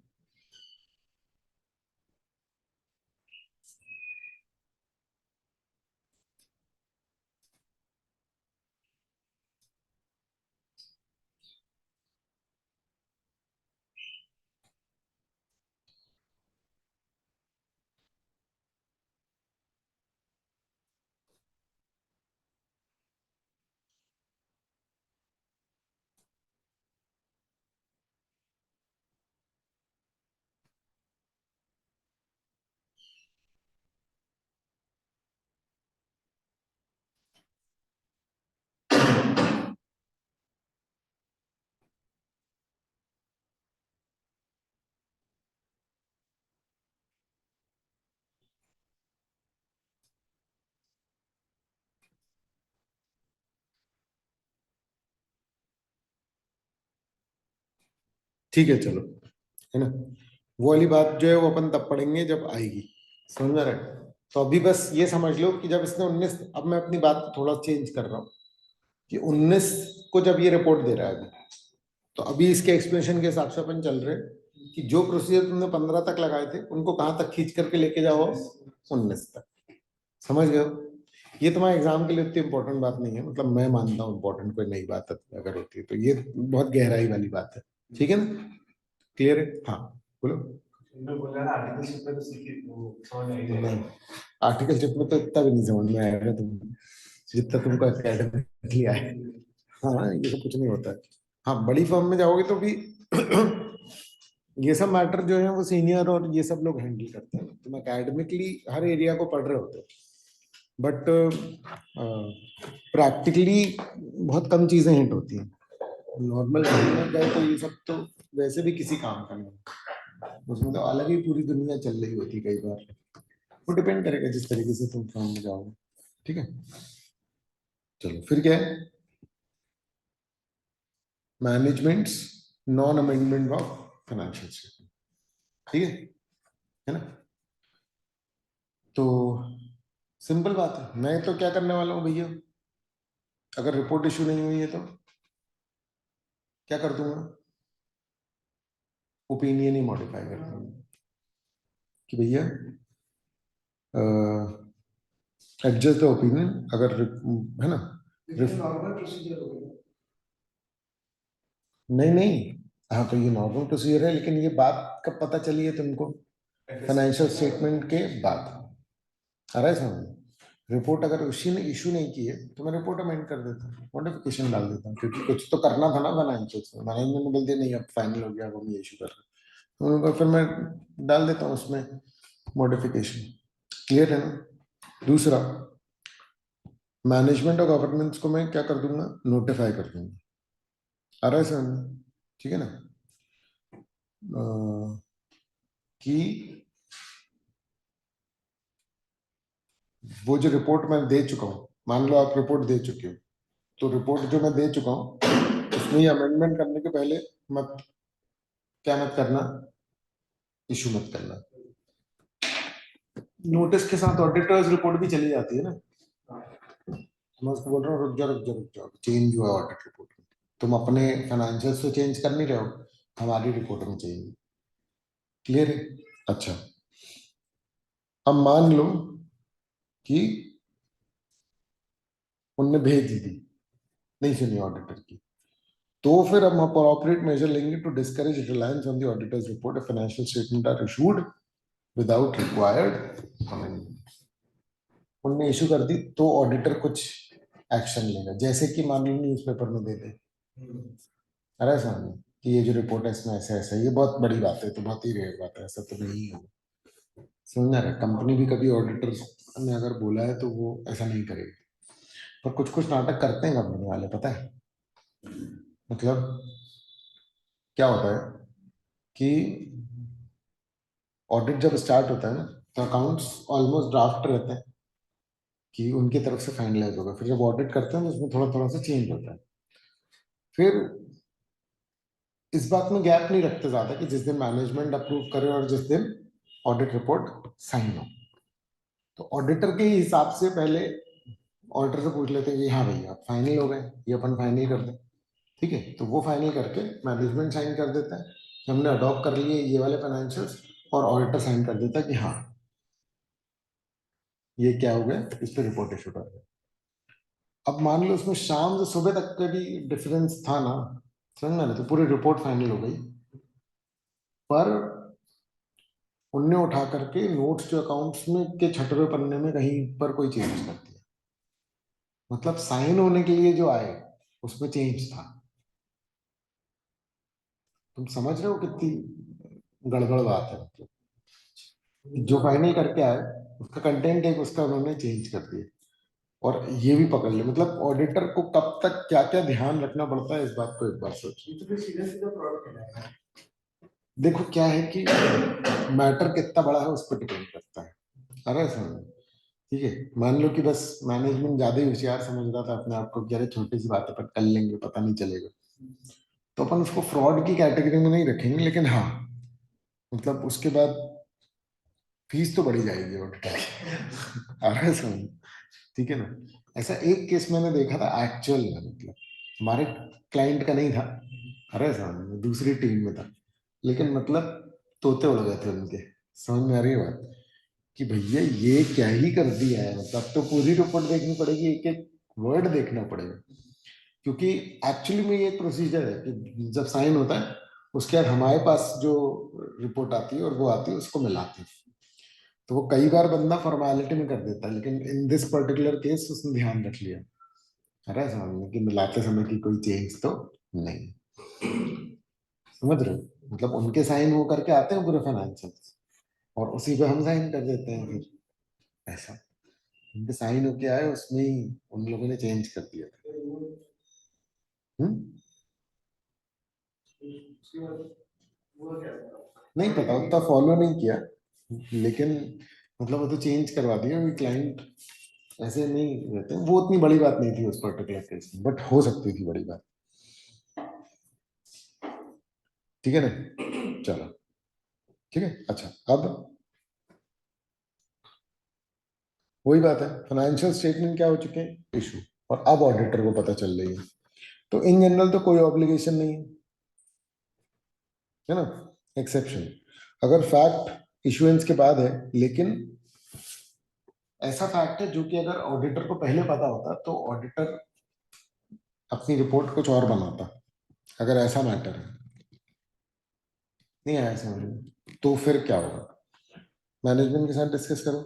ठीक है चलो, है ना। वो वाली बात जो है वो अपन तब पढ़ेंगे जब आएगी, समझ में आ रहा है। तो अभी बस ये समझ लो कि जब इसने 19, अब मैं अपनी बात को थोड़ा चेंज कर रहा हूँ कि 19 को जब ये रिपोर्ट दे रहा है अभी, तो अभी इसके एक्सप्लेनेशन के हिसाब से अपन चल रहे हैं कि जो प्रोसीजर तुमने 15 तक लगाए थे उनको कहाँ तक खींच करके लेके जाओ, 19 तक। समझ गए हो? ये तुम्हारे एग्जाम के लिए इतनी इंपॉर्टेंट बात नहीं है, मतलब मैं मानता हूँ इंपॉर्टेंट कोई नई बात अगर होती है तो ये बहुत गहराई वाली बात है। ठीक है ना? क्लियर है? हाँ, बोलो।
मैं बोल रहा था आर्टिकलशिप में तो सीखी वो समझ आई है।
नहीं, आर्टिकलशिप में तो इतना भी नहीं समझ में आएगा तुम, जितना तुमको एकेडमिकली आए। हाँ, ये सब कुछ नहीं होता है। हाँ, बड़ी फर्म में जाओगे तो भी ये सब मैटर जो है वो सीनियर और ये सब लोग हैंडल करते हैं, तुम एकेडमिकली हर एरिया को पढ़ रहे होते हो, बट प्रैक्टिकली बहुत कम चीजें हिंट होती हैं। नॉर्मल में गए तो ये सब तो वैसे भी किसी काम का नहीं, उसमें तो अलग ही पूरी दुनिया चल रही होती है कई बार। वो डिपेंड करेगा जिस तरीके से तुम फॉर्म में जाओगे। ठीक है, चलो फिर क्या है, managements non amendment of financial statement. ठीक है ना? तो सिंपल बात है, मैं तो क्या करने वाला हूँ भैया, अगर रिपोर्ट इशू नहीं हुई है तो क्या कर दूंगा, ओपिनियन ही मॉडिफाई कर दूंगा कि भैया एडजस्ट द ओपिनियन, अगर है ना।
नॉर्मल प्रोसीजर हो गया।
नहीं नहीं, हाँ तो ये नॉर्मल प्रोसीजर है, लेकिन ये बात कब पता चली है तुमको? फाइनेंशियल स्टेटमेंट के बाद। आ रहा है समझ? रिपोर्ट अगर उसी ने इशू नहीं की है तो मैं रिपोर्ट अमेंड कर देता हूँ, मॉडिफिकेशन डाल देता हूँ, क्योंकि कुछ तो करना था ना फाइनेंशियल में। मैनेजमेंट ने बोल दिया नहीं अब फाइनल हो गया, अब हम ये इशू कर रहे हैं, तो उनको फिर मैं डाल देता हूँ उसमें मॉडिफिकेशन। क्लियर है ना? दूसरा, मैनेजमेंट और गवर्नेंस को मैं क्या कर दूंगा, नोटिफाई कर दूंगा। आ रहा है समझ? ठीक है ना? कि वो जो रिपोर्ट मैं दे चुका हूँ, मान लो आप रिपोर्ट दे चुके हो, तो रिपोर्ट जो मैं दे चुका हूँ उसमें अमेंडमेंट करने के पहले मत, क्या मत करना, इशू मत करना। नोटिस के साथ ऑडिटर्स रिपोर्ट भी चली जाती है ना। मैं उसको बोल रहा हूँ रुक जा रुक जा रुक जा, चेंज हुआ ऑडिट रिपोर्ट में, तुम अपने फाइनेंशियल्स तो चेंज कर नहीं रहे हो, हमारी रिपोर्ट में चेंज। क्लियर है? अच्छा, अब मान लो कि उनने भेज दी, नहीं सुनी ऑडिटर की, तो फिर हम अप्रोप्रिएट मेजर लेंगे to discourage reliance on the auditor's report, financial statement are issued without required amendment. उनने इशू कर दी तो ऑडिटर कुछ एक्शन लेगा, जैसे कि मान लो न्यूज़पेपर में दे दे, अरे सामने कि ये जो रिपोर्ट है इसमें ऐसा ऐसा है। ये बहुत बड़ी बात है, तो बहुत ही रेयर बात है, ऐसा तो नहीं है। समझना रहे, कंपनी भी कभी ऑडिटर ने अगर बोला है तो वो ऐसा नहीं करेगी, पर कुछ कुछ नाटक करते हैं कंपनी वाले, पता है। मतलब क्या होता है कि ऑडिट जब स्टार्ट होता है ना, तो अकाउंट्स ऑलमोस्ट ड्राफ्ट रहते हैं कि उनकी तरफ से फाइनलाइज होगा, फिर जब ऑडिट करते हैं तो उसमें थोड़ा थोड़ा सा चेंज होता है। फिर इस बात में गैप नहीं रखते ज्यादा कि जिस दिन मैनेजमेंट अप्रूव करे और जिस दिन ऑडिट रिपोर्ट साइन हो। तो ऑडिटर के हिसाब से पहले ऑडिटर से पूछ लेते हैं कि हाँ भैया आप फाइनल हो गए, ये अपन फाइनल कर दें। ठीक है, तो वो फाइनल करके मैनेजमेंट साइन कर देता है कि हमने अडॉप्ट कर लिए ये वाले फाइनेंशियल्स, और ऑडिटर साइन कर देता है कि हाँ ये क्या हो गया, इस पर रिपोर्ट इशू कर दे। अब मान लो उसमें शाम से सुबह तक का भी डिफरेंस था ना, समझ में आ रहा, तो पूरी रिपोर्ट फाइनल हो गई, पर उनने उठा करके नोट्स जो अकाउंट्स में के छठवें पन्ने में कहीं पर कोई चेंज कर दिया, मतलब साइन होने के लिए जो आए उसमें चेंज था। तुम समझ रहे हो कितनी गड़बड़ बात है, मतलब जो फाइनल करके आए उसका कंटेंट एक उसका उन्होंने चेंज कर दिया। और ये भी पकड़ ले, मतलब ऑडिटर को कब तक क्या क्या ध्यान रखना पड़ता है, इस बात को एक बार सोचो।
ये तो फिर सीधा सीधा फ्रॉड कहलाएगा।
देखो क्या है कि मैटर कितना बड़ा है उस पर डिपेंड करता है। अरे समझ, ठीक है, मान लो कि बस मैनेजमेंट ज्यादा ही होशियार समझ रहा था अपने आप को कि अरे छोटी सी बात है पर कर लेंगे पता नहीं चलेगा, तो अपन उसको फ्रॉड की कैटेगरी में नहीं रखेंगे, लेकिन हाँ मतलब उसके बाद फीस तो बढ़ी जाएगी ऑडिटर की। अरे समझ, ठीक है ना। ऐसा एक केस मैंने देखा था एक्चुअल में, मतलब हमारे क्लाइंट का नहीं था, अरे समझ दूसरी टीम में था, लेकिन मतलब तोते उड़ गए थे उनके। समझ में आ रही है बात कि भैया ये क्या ही कर दिया है, मतलब तो पूरी रिपोर्ट देखनी पड़ेगी, एक एक वर्ड देखना पड़ेगा, क्योंकि एक्चुअली में ये एक प्रोसीजर है कि जब साइन होता है उसके बाद हमारे पास जो रिपोर्ट आती है और वो आती है उसको मिलाते हैं। तो वो कई बार बंदा फॉर्मेलिटी में कर देता है, लेकिन इन दिस पर्टिकुलर केस उसने ध्यान रख लिया, अरे समझ में कि मिलाते समय की कोई चेंज तो नहीं। समझ रहे हो, मतलब उनके साइन वो करके आते हैं पूरे फाइनेंशियल, और उसी पे हम साइन कर देते हैं फिर, ऐसा। उनके साइन होके आए उसमें ही उन लोगों ने चेंज कर दिया था। हम्म?
उसके बाद वो क्या था?
नहीं पता, उतना फॉलो नहीं किया, लेकिन मतलब वो तो चेंज करवा दिया, क्लाइंट ऐसे नहीं रहते, वो उतनी बड़ी बात नहीं थी उस पर्टिकुलर केस में, बट हो सकती थी बड़ी बात। ठीक है ना, चलो ठीक है। अच्छा अब वही बात है, फाइनेंशियल स्टेटमेंट क्या हो चुके हैं इशू, और अब ऑडिटर को पता चल रही है, तो इन जनरल तो कोई ऑब्लिगेशन नहीं है ना, एक्सेप्शन अगर फैक्ट इशुएंस के बाद है, लेकिन ऐसा फैक्ट है जो कि अगर ऑडिटर को पहले पता होता तो ऑडिटर अपनी रिपोर्ट कुछ और बनाता, अगर ऐसा मैटर है, नहीं आया समझ में, तो फिर क्या होगा, मैनेजमेंट के साथ डिस्कस करो,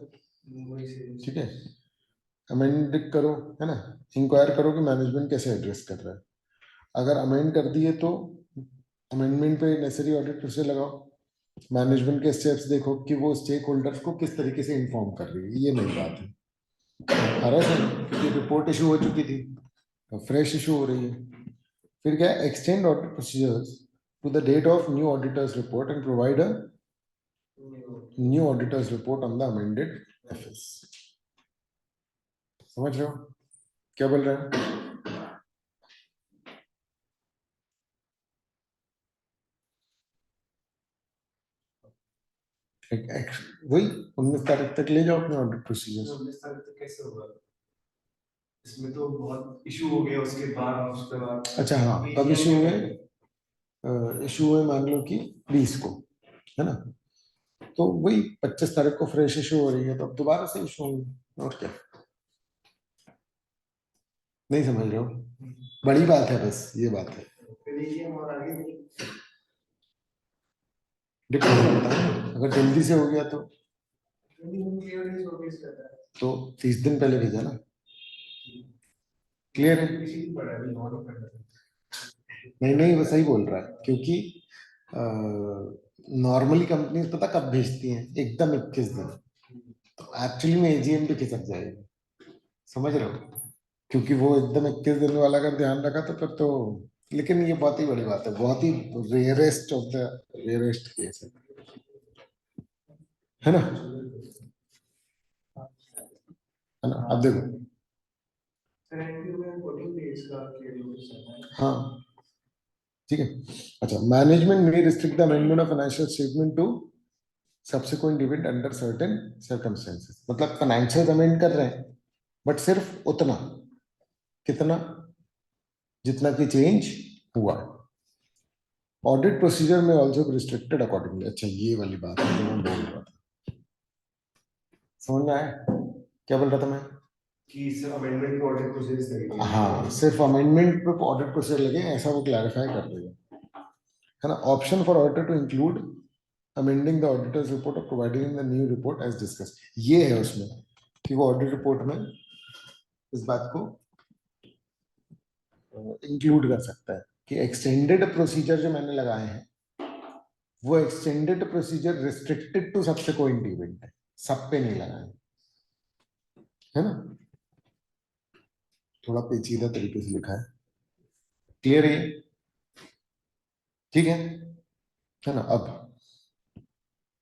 वही से
ठीक है, अमेंड करो, है ना, इंक्वायर करो कि मैनेजमेंट कैसे एड्रेस कर रहा है, अगर अमेंड कर दिए तो अमेंडमेंट पे नेसेसरी ऑडिट प्रोसीजर लगाओ, मैनेजमेंट के स्टेप्स देखो कि वो स्टेक होल्डर्स को किस तरीके से इन्फॉर्म कर रही है, ये नई बात है। अरे सर क्योंकि रिपोर्ट इशू हो चुकी थी, फ्रेश इशू हो रही है, फिर क्या, extend audit procedures to the date of new auditors report and provide a new auditors report on the amended FS. समझ रहे हो क्या बोल रहे हैं? वही 19 तारीख तक ले जाओ अपने ऑडिट प्रोसीजर्स।
19 तारीख तक कैसे होगा? इसमें तो बहुत इशू हो गया उसके बाद, उसके बाद
अच्छा हाँ, कब इशू हुए, इशू हुए मान लो कि 20 को, है ना, तो वही 25 तारीख को फ्रेश इशू हो रही है, तो अब दोबारा से इशू होंगे, और क्या, नहीं समझ रहे हो, बड़ी बात है, बस ये बात है,
फिर ये हमारा आगे
डिपेंड करता है, अगर जल्दी से हो गया तो 30 दिन पहले भेजा ना, क्लियर है। नहीं नहीं वो सही बोल रहा है, क्योंकि नॉर्मली कंपनी पता कब भेजती हैं, एकदम 21 दिन, तो एक्चुअली में एजीएम भी खिसक जाएगी, समझ रहे हो, क्योंकि वो एकदम 21 दिन वाला अगर ध्यान रखा तो फिर तो, लेकिन ये बहुत ही बड़ी बात है, बहुत ही rarest of the rarest case है ना, है ना। अब देखो, हाँ ठीक है। अच्छा, management may restrict the amendment of financial statement to subsequent event under certain circumstances. मतलब फाइनेंशियल अमेंड कर रहे हैं बट सिर्फ उतना, कितना, जितना की चेंज हुआ। ऑडिट प्रोसीजर में ऑल्सो रिस्ट्रिक्टेड अकॉर्डिंगली। अच्छा, ये वाली बात है जो मैं बोल रहा था, समझ में आया क्या बोल रहा था मैं?
कि सिर्फ अमेंडमेंट पे ऑडिट प्रोसीजर्स लगेंगे।
हाँ, सिर्फ अमेंडमेंट पे ऑडिट प्रोसीजर लगे, ऐसा वो क्लैरिफाई कर देगा, है ना। Option for auditor to include amending the auditor's report और providing the new report as discuss, ये है उसमें कि वो ऑडिट रिपोर्ट में इस बात को इंक्लूड कर सकता है कि एक्सटेंडेड प्रोसीजर जो मैंने लगाए हैं वो extended procedure restricted to subsequent event है, सब पे नहीं लगाए, है ना। थोड़ा पेचीदा तरीके से लिखा है, क्लियर है, ठीक है ना। अब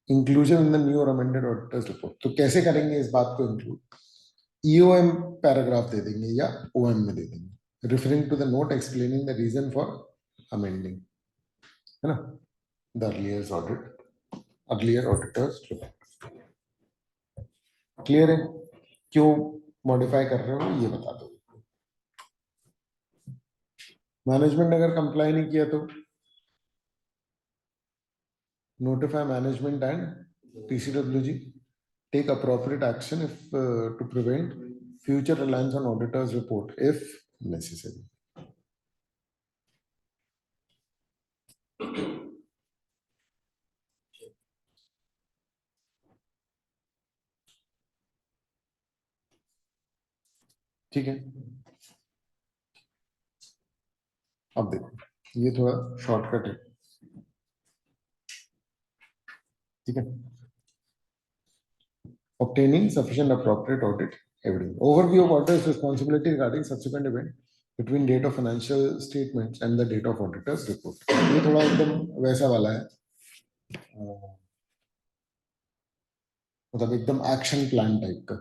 इंक्लूजन इन द न्यू और अमेंडेड ऑडिटर्स रिपोर्ट, तो कैसे करेंगे इस बात को इंक्लूड? ईओएम पैराग्राफ दे देंगे या ओएम में दे देंगे, referring to the note explaining the reason for amending, है ना, the earlier audit, earlier auditor's report. Clear है, क्यों मॉडिफाई कर रहे हो ये बता दो। मैनेजमेंट अगर कंप्लाई नहीं किया तो notify management and TCWG take appropriate action if to prevent future reliance on auditor's report if necessary. ठीक है, अब देखो ये थोड़ा शॉर्टकट है, ठीक है। Obtaining sufficient appropriate audit evidence. Overview of auditor's responsibility regarding subsequent event between date of financial statements and the date of auditor's report. ये थोड़ा एकदम वैसा वाला है, मतलब एकदम एक्शन प्लान टाइप का,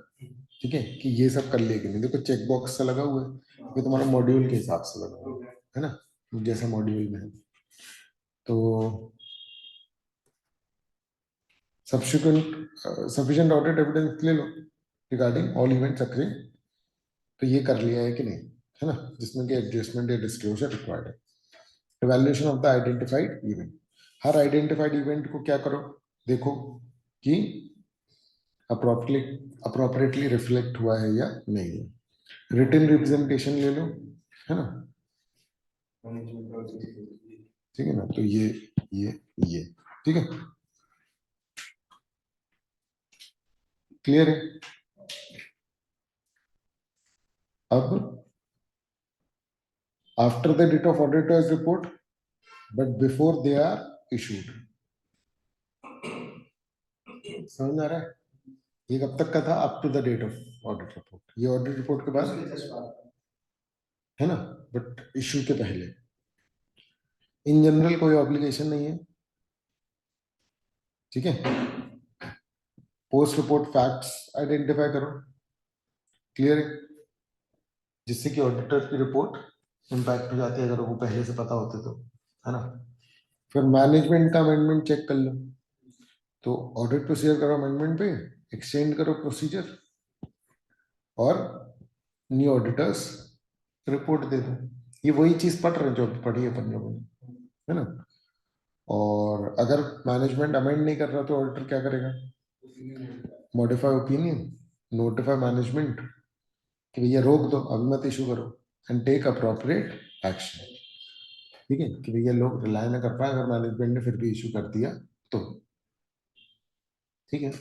ठीक है, कि ये सब कर लिया कि नहीं। देखो चेक बॉक्स सा लगा हुआ है, ये तुम्हारा मॉड्यूल के हिसाब से लगा हुआ है ना, जैसा मॉड्यूल में है। तो सब्सिक्वेंट सफिशिएंट ऑडिट एविडेंस ले लो रिगार्डिंग ऑल इवेंट्स अकरिंग, तो ये कर लिया है कि नहीं, है ना, जिसमें कि एडजस्टमेंट या डिस्क्लोजर रिक्वायर्ड है। Evaluation of the identified event, her identified event को क्या करो, देखो कि अप्रोप्रिएटली रिफ्लेक्ट हुआ है या नहीं। रिटन रिप्रेजेंटेशन ले लो, है ना, ठीक है ना। तो ये ठीक है, क्लियर है। अब after the date of auditors report but before they are issued, समझ में आ रहा है? ये कब तक का था? Up to the date of audit report, ये ऑडिट रिपोर्ट के बाद है ना, बट इशू के पहले। इन जनरल कोई ऑब्लिगेशन नहीं है, ठीक है। पोस्ट रिपोर्ट फैक्ट्स आइडेंटिफाई करो, क्लियर है, जिससे कि ऑडिटर की रिपोर्ट इम्पैक्ट हो जाती है अगर वो पहले से पता होते तो, है ना। फिर मैनेजमेंट का अमेंडमेंट चेक कर लो, तो ऑडिट प्रोसीजर करो अमेंडमेंट पे, एक्सटेंड करो प्रोसीजर और न्यू ऑडिटर्स रिपोर्ट दे दो। ये वही चीज पढ़ रहे हैं जो अभी पढ़ी है अपन लोगों ने, है ना। और अगर मैनेजमेंट अमेंड नहीं कर रहा तो ऑडिटर क्या करेगा? मॉडिफाई ओपिनियन, नोटिफाई मैनेजमेंट कि भैया रोक दो, अभी मत इशू करो, एंड टेक अप्रोप्रिएट एक्शन, ठीक है, कि भैया लोग रिलाय ना कर पाए अगर मैनेजमेंट ने फिर भी इशू कर दिया तो, ठीक है।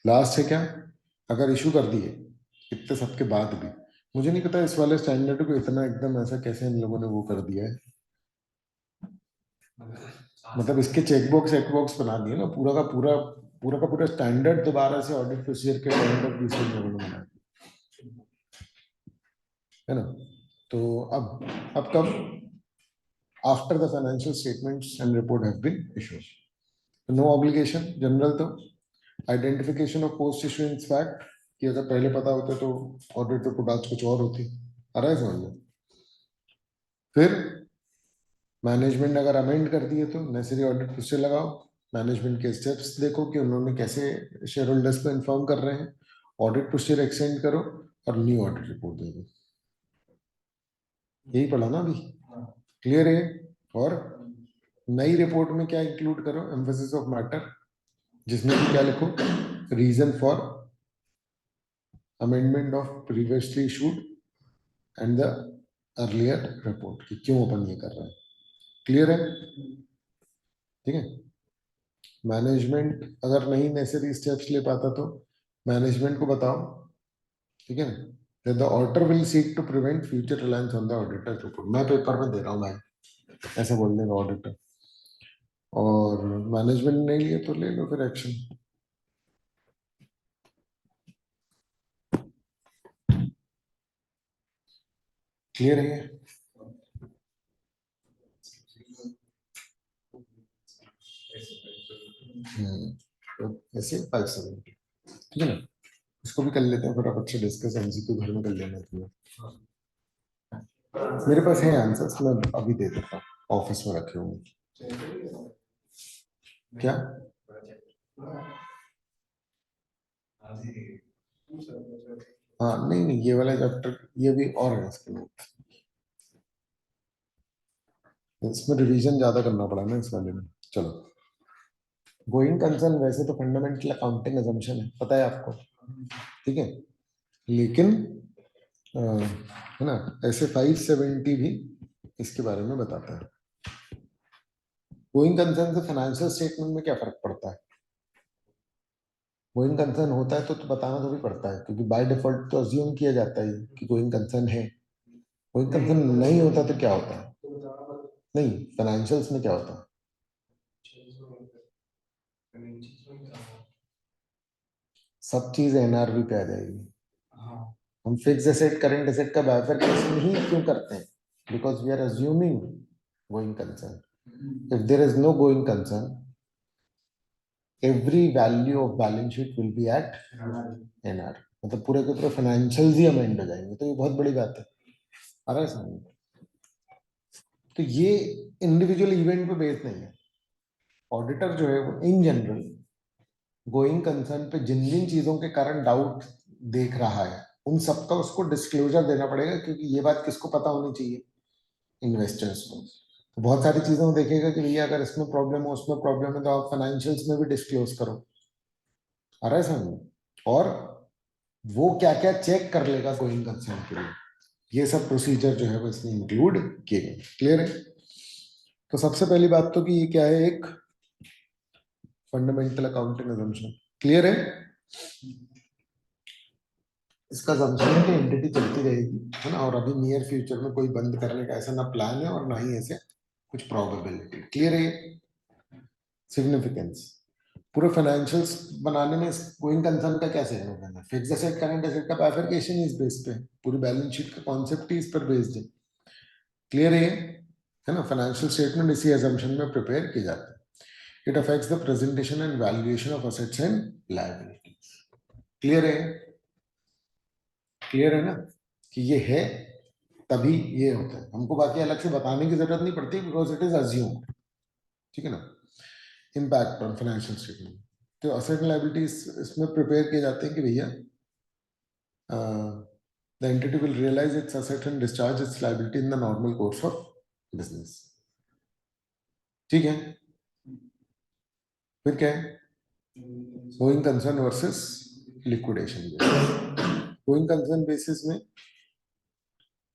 लास्ट है क्या, अगर इशू कर दिए इतने सबके बाद भी, मुझे नहीं पता इस वाले स्टैंडर्ड को इतना एकदम ऐसा कैसे इन लोगों ने वो कर दिया है, मतलब इसके चेकबॉक्स चेकबॉक्स बना दिए ना, पूरा का पूरा स्टैंडर्ड दोबारा से ऑडिट प्रोसीजर के पॉइंट ऑफ व्यू से इन लोगों ने बनाया, है ना। तो अब कब? After the financial statements and report have been issued, no obligation general. तो identification of post issuance fact, कि अगर पहले पता होता तो ऑडिट रिपोर्ट आज कुछ और होती, आ रहा है समझ में। फिर मैनेजमेंट अगर अमेंड कर दिए तो नेसेसरी ऑडिट प्रोसीजर लगाओ, मैनेजमेंट के स्टेप्स देखो कि उन्होंने कैसे शेयर होल्डर्स को इन्फॉर्म कर रहे हैं, ऑडिट प्रोसीजर एक्सटेंड करो और न्यू ऑडिट रिपोर्ट दे दो। यही पढ़ा ना अभी, क्लियर है? और नई रिपोर्ट में क्या इंक्लूड करो, एम्फेसिस ऑफ मैटर, जिसमें कि क्या लिखो, reason for amendment of previously issued and the earlier report, कि क्यों अपन ये कर रहे हैं। क्लियर है? ठीक है। मैनेजमेंट अगर नहीं नेसेसरी स्टेप्स ले पाता तो मैनेजमेंट को बताओ, ठीक है, that the auditor will seek to prevent future reliance on the auditor's report। मैं पेपर में दे रहा हूँ भाई, ऐसे बोल देगा ऑडिटर, और मैनेजमेंट नहीं लिए तो ले लो फिर एक्शन। क्लियर है? तो ऐसे 570, ठीक है ना, इसको भी कर लेते हैं फटाफट से डिस्कस, एमसीक्यू घर में कर लेना तुम्हें। मेरे पास है आंसर्स, मैं अभी दे देता हूँ, ऑफिस में रखे हुए। क्या? हाँ नहीं नहीं, ये वाला चैप्टर ये भी और है इसके में, इसमें रिवीजन ज्यादा करना पड़ा ना इस वाले में। चलो, गोइंग कंसर्न वैसे तो फंडामेंटल अकाउंटिंग अजम्पशन है, पता है आपको, ठीक है, लेकिन है ना, ऐसे 570 भी इसके बारे में बताता है। गोइंग कंसर्न से फाइनेंशियल स्टेटमेंट में क्या फर्क पड़ता है? गोइंग कंसर्न होता है तो बताना तो भी पड़ता है, क्योंकि बाय डिफॉल्ट तो अज्यूम किया जाता है कि गोइंग कंसर्न है। गोइंग कंसर्न नहीं होता तो क्या होता है? नहीं, फाइनेंशियल्स में क्या होता है? सब चीज एनआरवी पे आ जाएगी। हम फिक्स एसेट करंट एसेट का बाइफरकेशन ही क्यों करते हैं? Because we are assuming going concern. If there is no going concern, every value of balance sheet will be at NR, मतलब पूरे के पूरे फाइनेंशियल ही अमेंड हो जाएंगे, तो ये बहुत बड़ी बात है। आ रहा है समझ? तो ये इंडिविजुअल इवेंट पे बेस्ड नहीं है। ऑडिटर जो है वो इन जनरल गोइंग कंसर्न पे जिन जिन चीजों के कारण डाउट देख रहा है उन सबका उसको डिस्क्लोजर देना पड़ेगा, क्योंकि ये बात किसको पता होनी चाहिए? इन्वेस्टर्स को। तो बहुत सारी चीजों को देखेगा कि भैया अगर इसमें प्रॉब्लम हो उसमें प्रॉब्लम है, तो आप फाइनेंशियल्स में भी डिस्क्लोज करो। आ रहा है समझ? और वो क्या क्या चेक कर लेगा गोइंग कंसर्न के लिए, ये सब प्रोसीजर जो है वो इसमें इंक्लूड किए गए। क्लियर है? तो सबसे पहली बात तो कि ये क्या है, एक फंडामेंटल अकाउंटिंग अजम्पशन। क्लियर है? इसका assumption है कि एंटिटी चलती रहेगी, है ना, और अभी नियर फ्यूचर में कोई बंद करने का ऐसा ना प्लान है और ना ही ऐसे कुछ प्रोबेबिलिटी। क्लियर है? सिग्निफिकेंस पूरे फाइनेंशियल्स बनाने में गोइंग कंसर्न का क्या सिग्निफिकेंस है? फिक्स्ड एसेट करंट एसेट का बाइफरकेशन इस बेस पे, पूरी बैलेंस शीट का कॉन्सेप्ट ही इस पर बेस्ड है। क्लियर है ना? फाइनेंशियल स्टेटमेंट इसी assumption में प्रिपेयर किए जाते हैं। It affects the presentation and valuation of assets and liabilities. Clear है? क्लियर है ना कि ये है, तभी ये होता है, हमको बाकी अलग से बताने की जरूरत नहीं पड़ती, बिकॉज इट इज अज्यूम्ड। ठीक है ना? इम्पैक्ट ऑन फाइनेंशियल स्टेटमेंट, तो असेट लायबिलिटीज इसमें प्रिपेयर किए जाते हैं कि भैया the entity will realize its asset and discharge its liability in the normal course of business। ठीक है? फिर क्या है? Going concern versus liquidation. Going concern basis में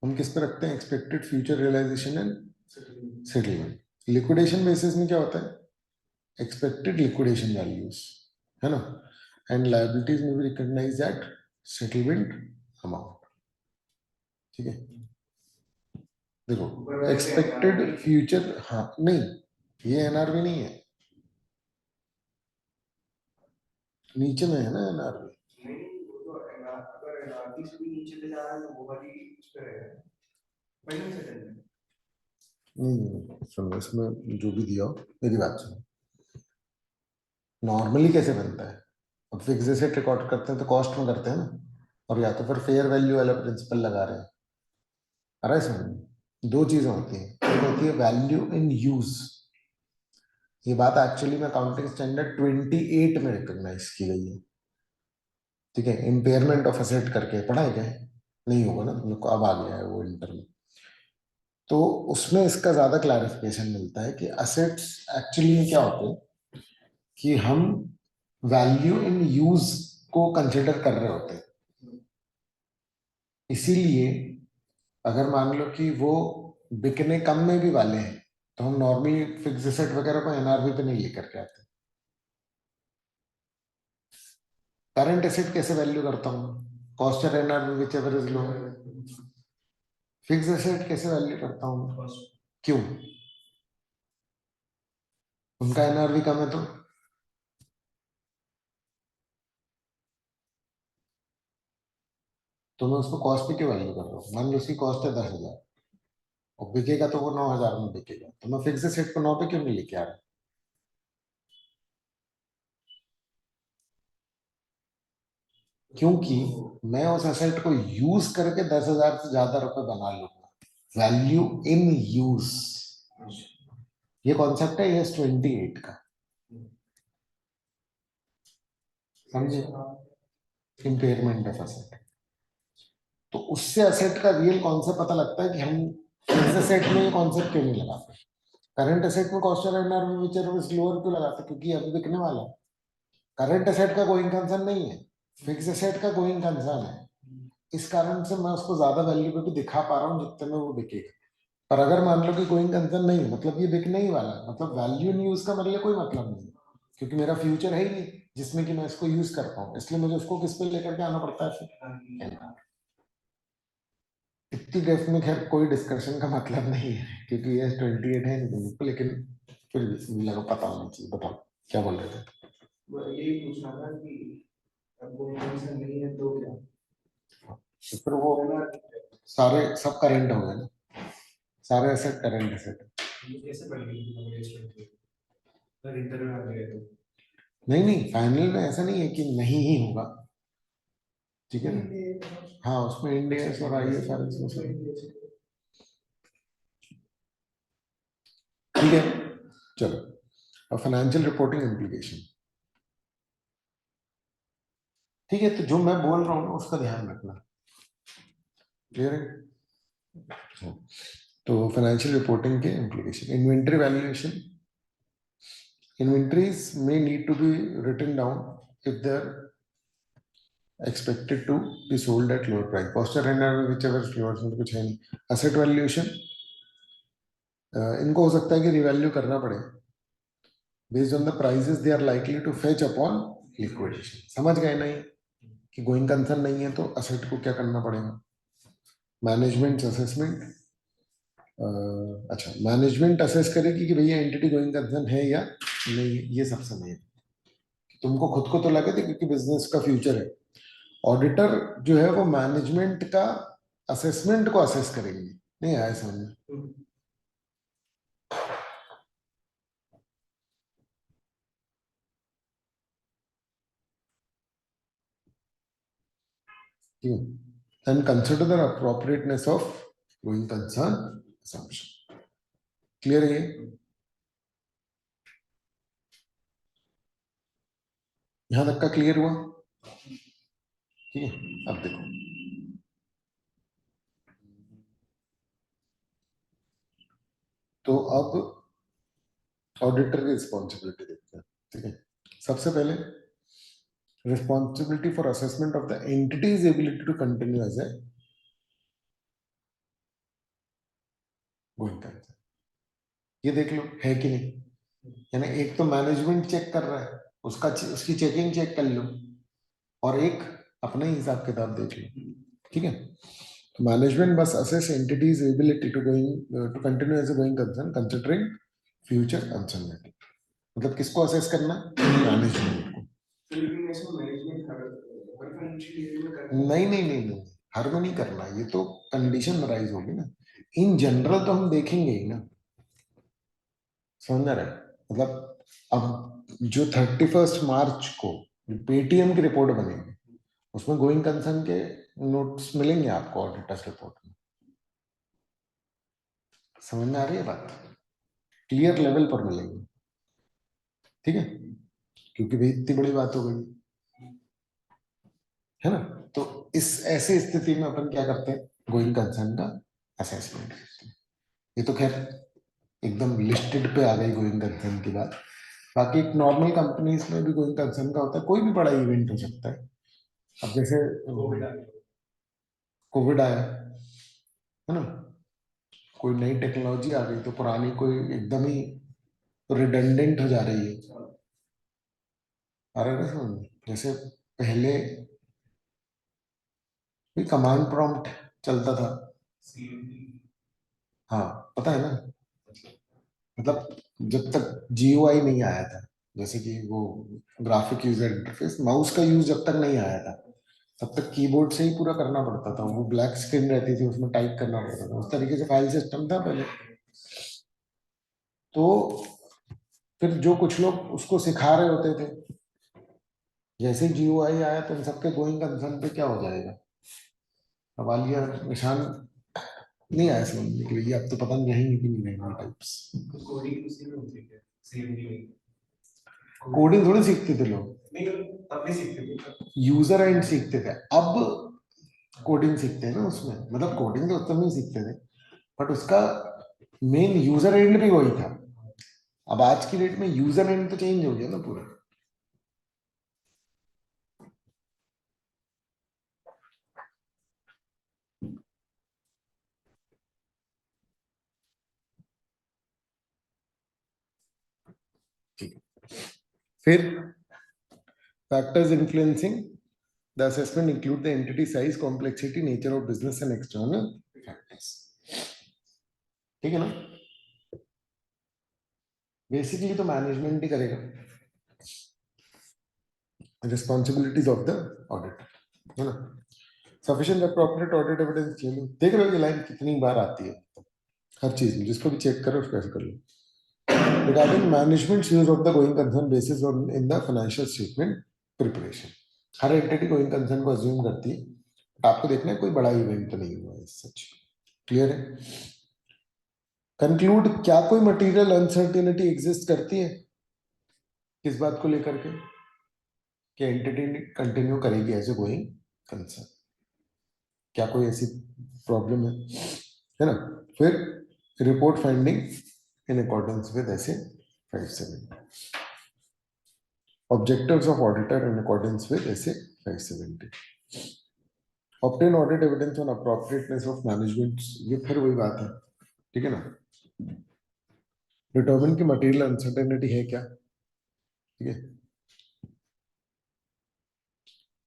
हम किस पे रखते हैं? Expected future realisation and settlement. Liquidation basis में क्या होता है? एक्सपेक्टेड लिक्विडेशन वैल्यूज, है ना, एंड लायबिलिटीज में भी रिकॉग्नाइज एट सेटलमेंट अमाउंट। ठीक है? देखो, एक्सपेक्टेड फ्यूचर, हाँ नहीं, ये एनआरवी नहीं है, नीचे में है ना एनआरवी। नहीं, सुनो, इसमें जो भी दिया हो मेरी बात सुनो, नॉर्मली कैसे बनता है? अब फिक्स एसेट रिकॉर्ड करते हैं तो कॉस्ट में करते हैं ना, और या तो फिर फेयर वैल्यू वाला प्रिंसिपल लगा रहे हैं। आ रहा है समझ में? दो चीजें होती हैं, एक होती है वैल्यू इन यूज। ये बात एक्चुअली में अकाउंटिंग स्टैंडर्ड 28 में रिकॉग्नाइज की गई है। ठीक है, इम्पेयरमेंट ऑफ एसेट करके पढ़ा है क्या? नहीं होगा ना तुम लोग को, अब आ गया है वो इंटर में। तो उसमें इसका ज्यादा क्लैरिफिकेशन मिलता है कि असेट्स एक्चुअली क्या होते हैं, कि हम वैल्यू इन यूज को कंसिडर कर रहे होते हैं। इसीलिए अगर मान लो कि वो बिकने कम में भी वाले हैं, तो हम नॉर्मली फिक्स एसेट वगैरह को एनआरवी पे नहीं लेकर के आते। करंट एसेट कैसे वैल्यू करता हूँ? कॉस्ट और NRV which ever is low. Fix asset कैसे वैल्यू करता हूँ? क्यों? उनका एनआरवी कम है तो मैं उसको कॉस्ट पे क्यों वैल्यू कर रहा हूँ? मान लो उसकी कॉस्ट है 10,000 और बिकेगा तो वो 9,000 में बिकेगा, तो मैं फिक्स एसेट को 9 पे क्यों नहीं लेके आ रहा? क्योंकि मैं उस एसेट को यूज करके 10,000 से ज्यादा रुपए बना लूंगा। वैल्यू इन यूज, ये कॉन्सेप्ट है एस 28 का, समझे? Impairment of asset. तो उससे एसेट का रियल कॉन्सेप्ट पता लगता है कि हम फिक्स एसेट में ये कॉन्सेप्ट क्यों नहीं लगाते। करंट एसेट में कॉस्ट और एनआरवी विच इज लोअर क्यों लगाते? क्योंकि अभी बिकने वाला है। करंट एसेट का गोइंग कंसर्न नहीं है, फिक्स एसेट का गोइंग कंसर्न है। इस कारण से मैं उसको ज्यादा वैल्यू पे भी दिखा पा रहा हूँ जितने में वो बिकेगा। पर अगर मान लो कि गोइंग कंसर्न नहीं है, मतलब ये बिकने ही वाला है, मतलब वैल्यू इन यूज का मेरे लिए कोई मतलब नहीं है, क्योंकि मेरा फ्यूचर है ही नहीं जिसमें कि मैं इसको यूज कर पाऊँ, इसलिए मुझे उसको किस पे लेकर के आना पड़ता है फिर। इतनी डेप्थ में खैर कोई डिस्कशन का मतलब नहीं है, क्योंकि ये 28 है नहीं, लेकिन फिर भी लगा पता होना चाहिए। बताओ क्या बोल रहे थे?
यही पूछना था कि अब कोई टेंशन नहीं है तो क्या?
तो फिर वो सारे सब करेंट हो गए ना, सारे एसेट करेंट एसेट।
कैसे बढ़ गई अगर इंटरव्यू आ गए तो?
नहीं नहीं, फाइनल में ऐसा नहीं है कि नहीं ही होगा, ठीक है ना? हाँ, उसमें इंडिया और आई एफ आर एस, ठीक है। चलो, अब फाइनेंशियल रिपोर्टिंग इम्प्लीकेशन। ठीक है, तो जो मैं बोल रहा हूँ ना उसका ध्यान रखना, क्लियर है? तो फाइनेंशियल रिपोर्टिंग के implication, inventory valuation. Inventories may need to be written down if they're expected to be sold at lower price. Cost or render whichever is lower, इसमें तो कुछ है नहीं। Asset valuation, इनको हो सकता है कि रिवैल्यू करना पड़े based on the prices they are likely to fetch upon liquidation। समझ गए नहीं कि गोइंग कंसर्न नहीं है तो असेट को क्या करना पड़ेगा? मैनेजमेंट असेसमेंट, अच्छा मैनेजमेंट असेस करेगी कि भैया एंटिटी गोइंग कंसर्न है या नहीं, ये सबसे मेन। तुमको खुद को तो लगे थे क्योंकि बिजनेस का फ्यूचर है। ऑडिटर जो है वो मैनेजमेंट का असेसमेंट को असेस करेंगे। नहीं आया समझ में? क्यों? And consider the appropriateness of going concern assumption। Clear है ये? यहां तक का क्लियर हुआ? ठीक है, अब देखो, तो अब ऑडिटर की रिस्पॉन्सिबिलिटी देखते हैं। ठीक है, सबसे पहले responsibility for assessment of the entity's ability to continue as a going concern. ये देख लो है कि नहीं, यानी एक तो मैनेजमेंट चेक कर रहा है, उसका उसकी चेकिंग चेक कर लो, और एक अपने हिसाब किताब देख लो। ठीक है, तो मैनेजमेंट बस assess entity's ability to continue as a going concern considering future uncertainty. मतलब किसको असेस करना? मैनेजमेंट को। नहीं नहीं नहीं नहीं, हर में नहीं करना, ये तो कंडीशन राइज होगी ना। इन जनरल तो हम देखेंगे ही ना, समझ रहे? मतलब अब जो 31 मार्च को पेटीएम की रिपोर्ट बनेगी, उसमें गोइंग कंसर्न के नोट्स मिलेंगे आपको ऑडिटर्स रिपोर्ट में। समझ में आ रही है बात? क्लियर लेवल पर मिलेंगे, ठीक है, क्योंकि भाई इतनी बड़ी बात हो गई है ना। तो इस ऐसी स्थिति में अपन क्या करते हैं, गोइंग कंसर्न का असेसमेंट करते हैं। ये तो खैर एकदम लिस्टेड पे आ गई गोइंग कंसर्न की बात। बाकी एक नॉर्मल कंपनीज में भी गोइंग कंसर्न का होता है, कोई भी बड़ा इवेंट हो सकता है। अब जैसे कोविड आया है ना, कोई नई टेक्नोलॉजी आ गई तो पुरानी कोई एकदम ही रिडंडेंट हो जा रही है। आ रहा है ना समझ में? जैसे पहले भी कमांड प्रॉम्प्ट चलता था। हाँ, पता है ना, मतलब जब तक जीयूआई नहीं आया था, जैसे कि वो ग्राफिक यूजर इंटरफेस, माउस का यूज जब तक नहीं आया था, तब तक कीबोर्ड से ही पूरा करना पड़ता था। वो ब्लैक स्क्रीन रहती थी, उसमें टाइप करना पड़ता था, उस तरीके से फाइल सिस्टम था पहले। तो फिर जो कुछ लोग उसको सिखा रहे होते थे, जैसे जीयूआई आया तो इन सबके गोइंग कंसर्न पे क्या हो जाएगा, सवालिया निशान नहीं आया समझने के लिए। अब तो पता नहीं रहेंगे कि नहीं रहेंगे टाइप्स।
कोडिंग उसी में होती है, सीएमडी में।
कोडिंग थोड़ी सीखते थे लोग,
नहीं, तब नहीं सीखते थे।
यूजर एंड सीखते थे। अब कोडिंग सीखते हैं ना उसमें, मतलब कोडिंग तो उस समय ही सीखते थे, बट उसका मेन यूजर एंड भी वही था। अब आज की डेट में यूजर एंड तो चेंज हो गया ना पूरा। ठीक है, फिर factors influencing the assessment include the entity size, complexity, nature of business and external factors. ठीक है ना, बेसिकली तो मैनेजमेंट ही करेगा, रिस्पॉन्सिबिलिटीज ऑफ द ऑडिटर, है ना। सफिशिएंट अप्रोप्रिएट ऑडिट एविडेंस, चलो देख रहे हो ये लाइन कितनी बार आती है हर चीज में, जिसको भी चेक करो उसको ऐसे कर लो। Regarding management's use of the going concern basis on in the financial statement preparation, her entity going concern को अज्यूम करती है, बट आपको देखना है कोई बड़ा इवेंट तो नहीं हुआ है सच। क्लियर है? कंक्लूड, क्या कोई मटेरियल अनसर्टेनिटी एग्जिस्ट करती है किस बात को लेकर के, कि एंटिटी कंटिन्यू करेगी एज ए गोइंग कंसर्न, क्या कोई ऐसी प्रॉब्लम है ना। फिर report finding in accordance with ऐसे 570, objectives of auditor in accordance with SA 570, obtain audit evidence on appropriateness of management, ये फिर वही बात है, ठीक है ना। डिटर्मिन की मटेरियल अनसर्टेनिटी है क्या, ठीक है,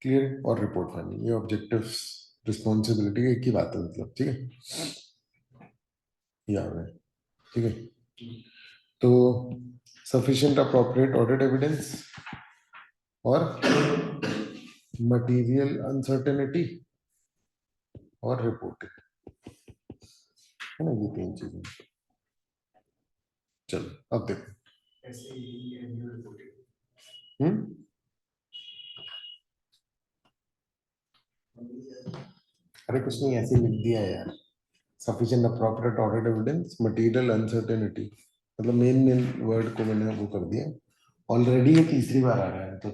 क्लियर। और रिपोर्ट फाइंडिंग, ये ऑब्जेक्टिव्स रिस्पॉन्सिबिलिटी एक ही बात है, मतलब ठीक है, याद है, ठीक है। तो सफिशिएंट अप्रोप्रिएट ऑडिट एविडेंस और मटेरियल अनसर्टेनिटी और रिपोर्टिंग, है ना, ये तीन चीजें। चलो अब देखो,
ऐसे ही एनुअल रिपोर्टिंग।
अरे कुछ नहीं, ऐसे ही लिख दिया है यार, sufficient appropriate audit evidence, material uncertainty, मतलब मेन मेन वर्ड को मैंने वो कर दिया। ऑलरेडी ये तीसरी बार आ रहा है, तो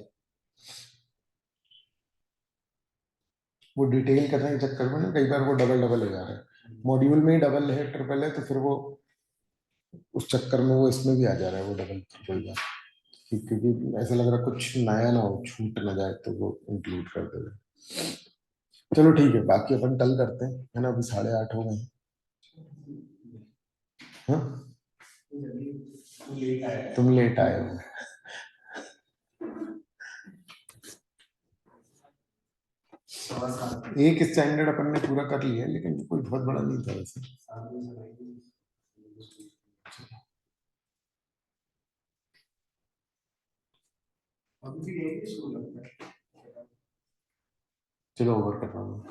वो डिटेल करने के चक्कर में ना कई बार वो डबल डबल हो जा रहा है, मॉड्यूल में ही डबल है ट्रिपल है, तो फिर वो उस चक्कर में वो इसमें भी आ जा रहा है वो डबल ट्रिपल बार, क्योंकि ऐसा लग रहा है कुछ नया ना हो, छूट ना जाए, तो वो इंक्लूड कर देते। चलो ठीक है, बाकी अपन कल करते हैं, है ना, अभी 8:30 हो गए हैं। हाँ, तुम लेट आए हो। एक स्टैंडर्ड अपन ने पूरा कर लिया, लेकिन कोई बहुत बड़ा नहीं था वैसे। चलो ओवर कर रहा हूँ।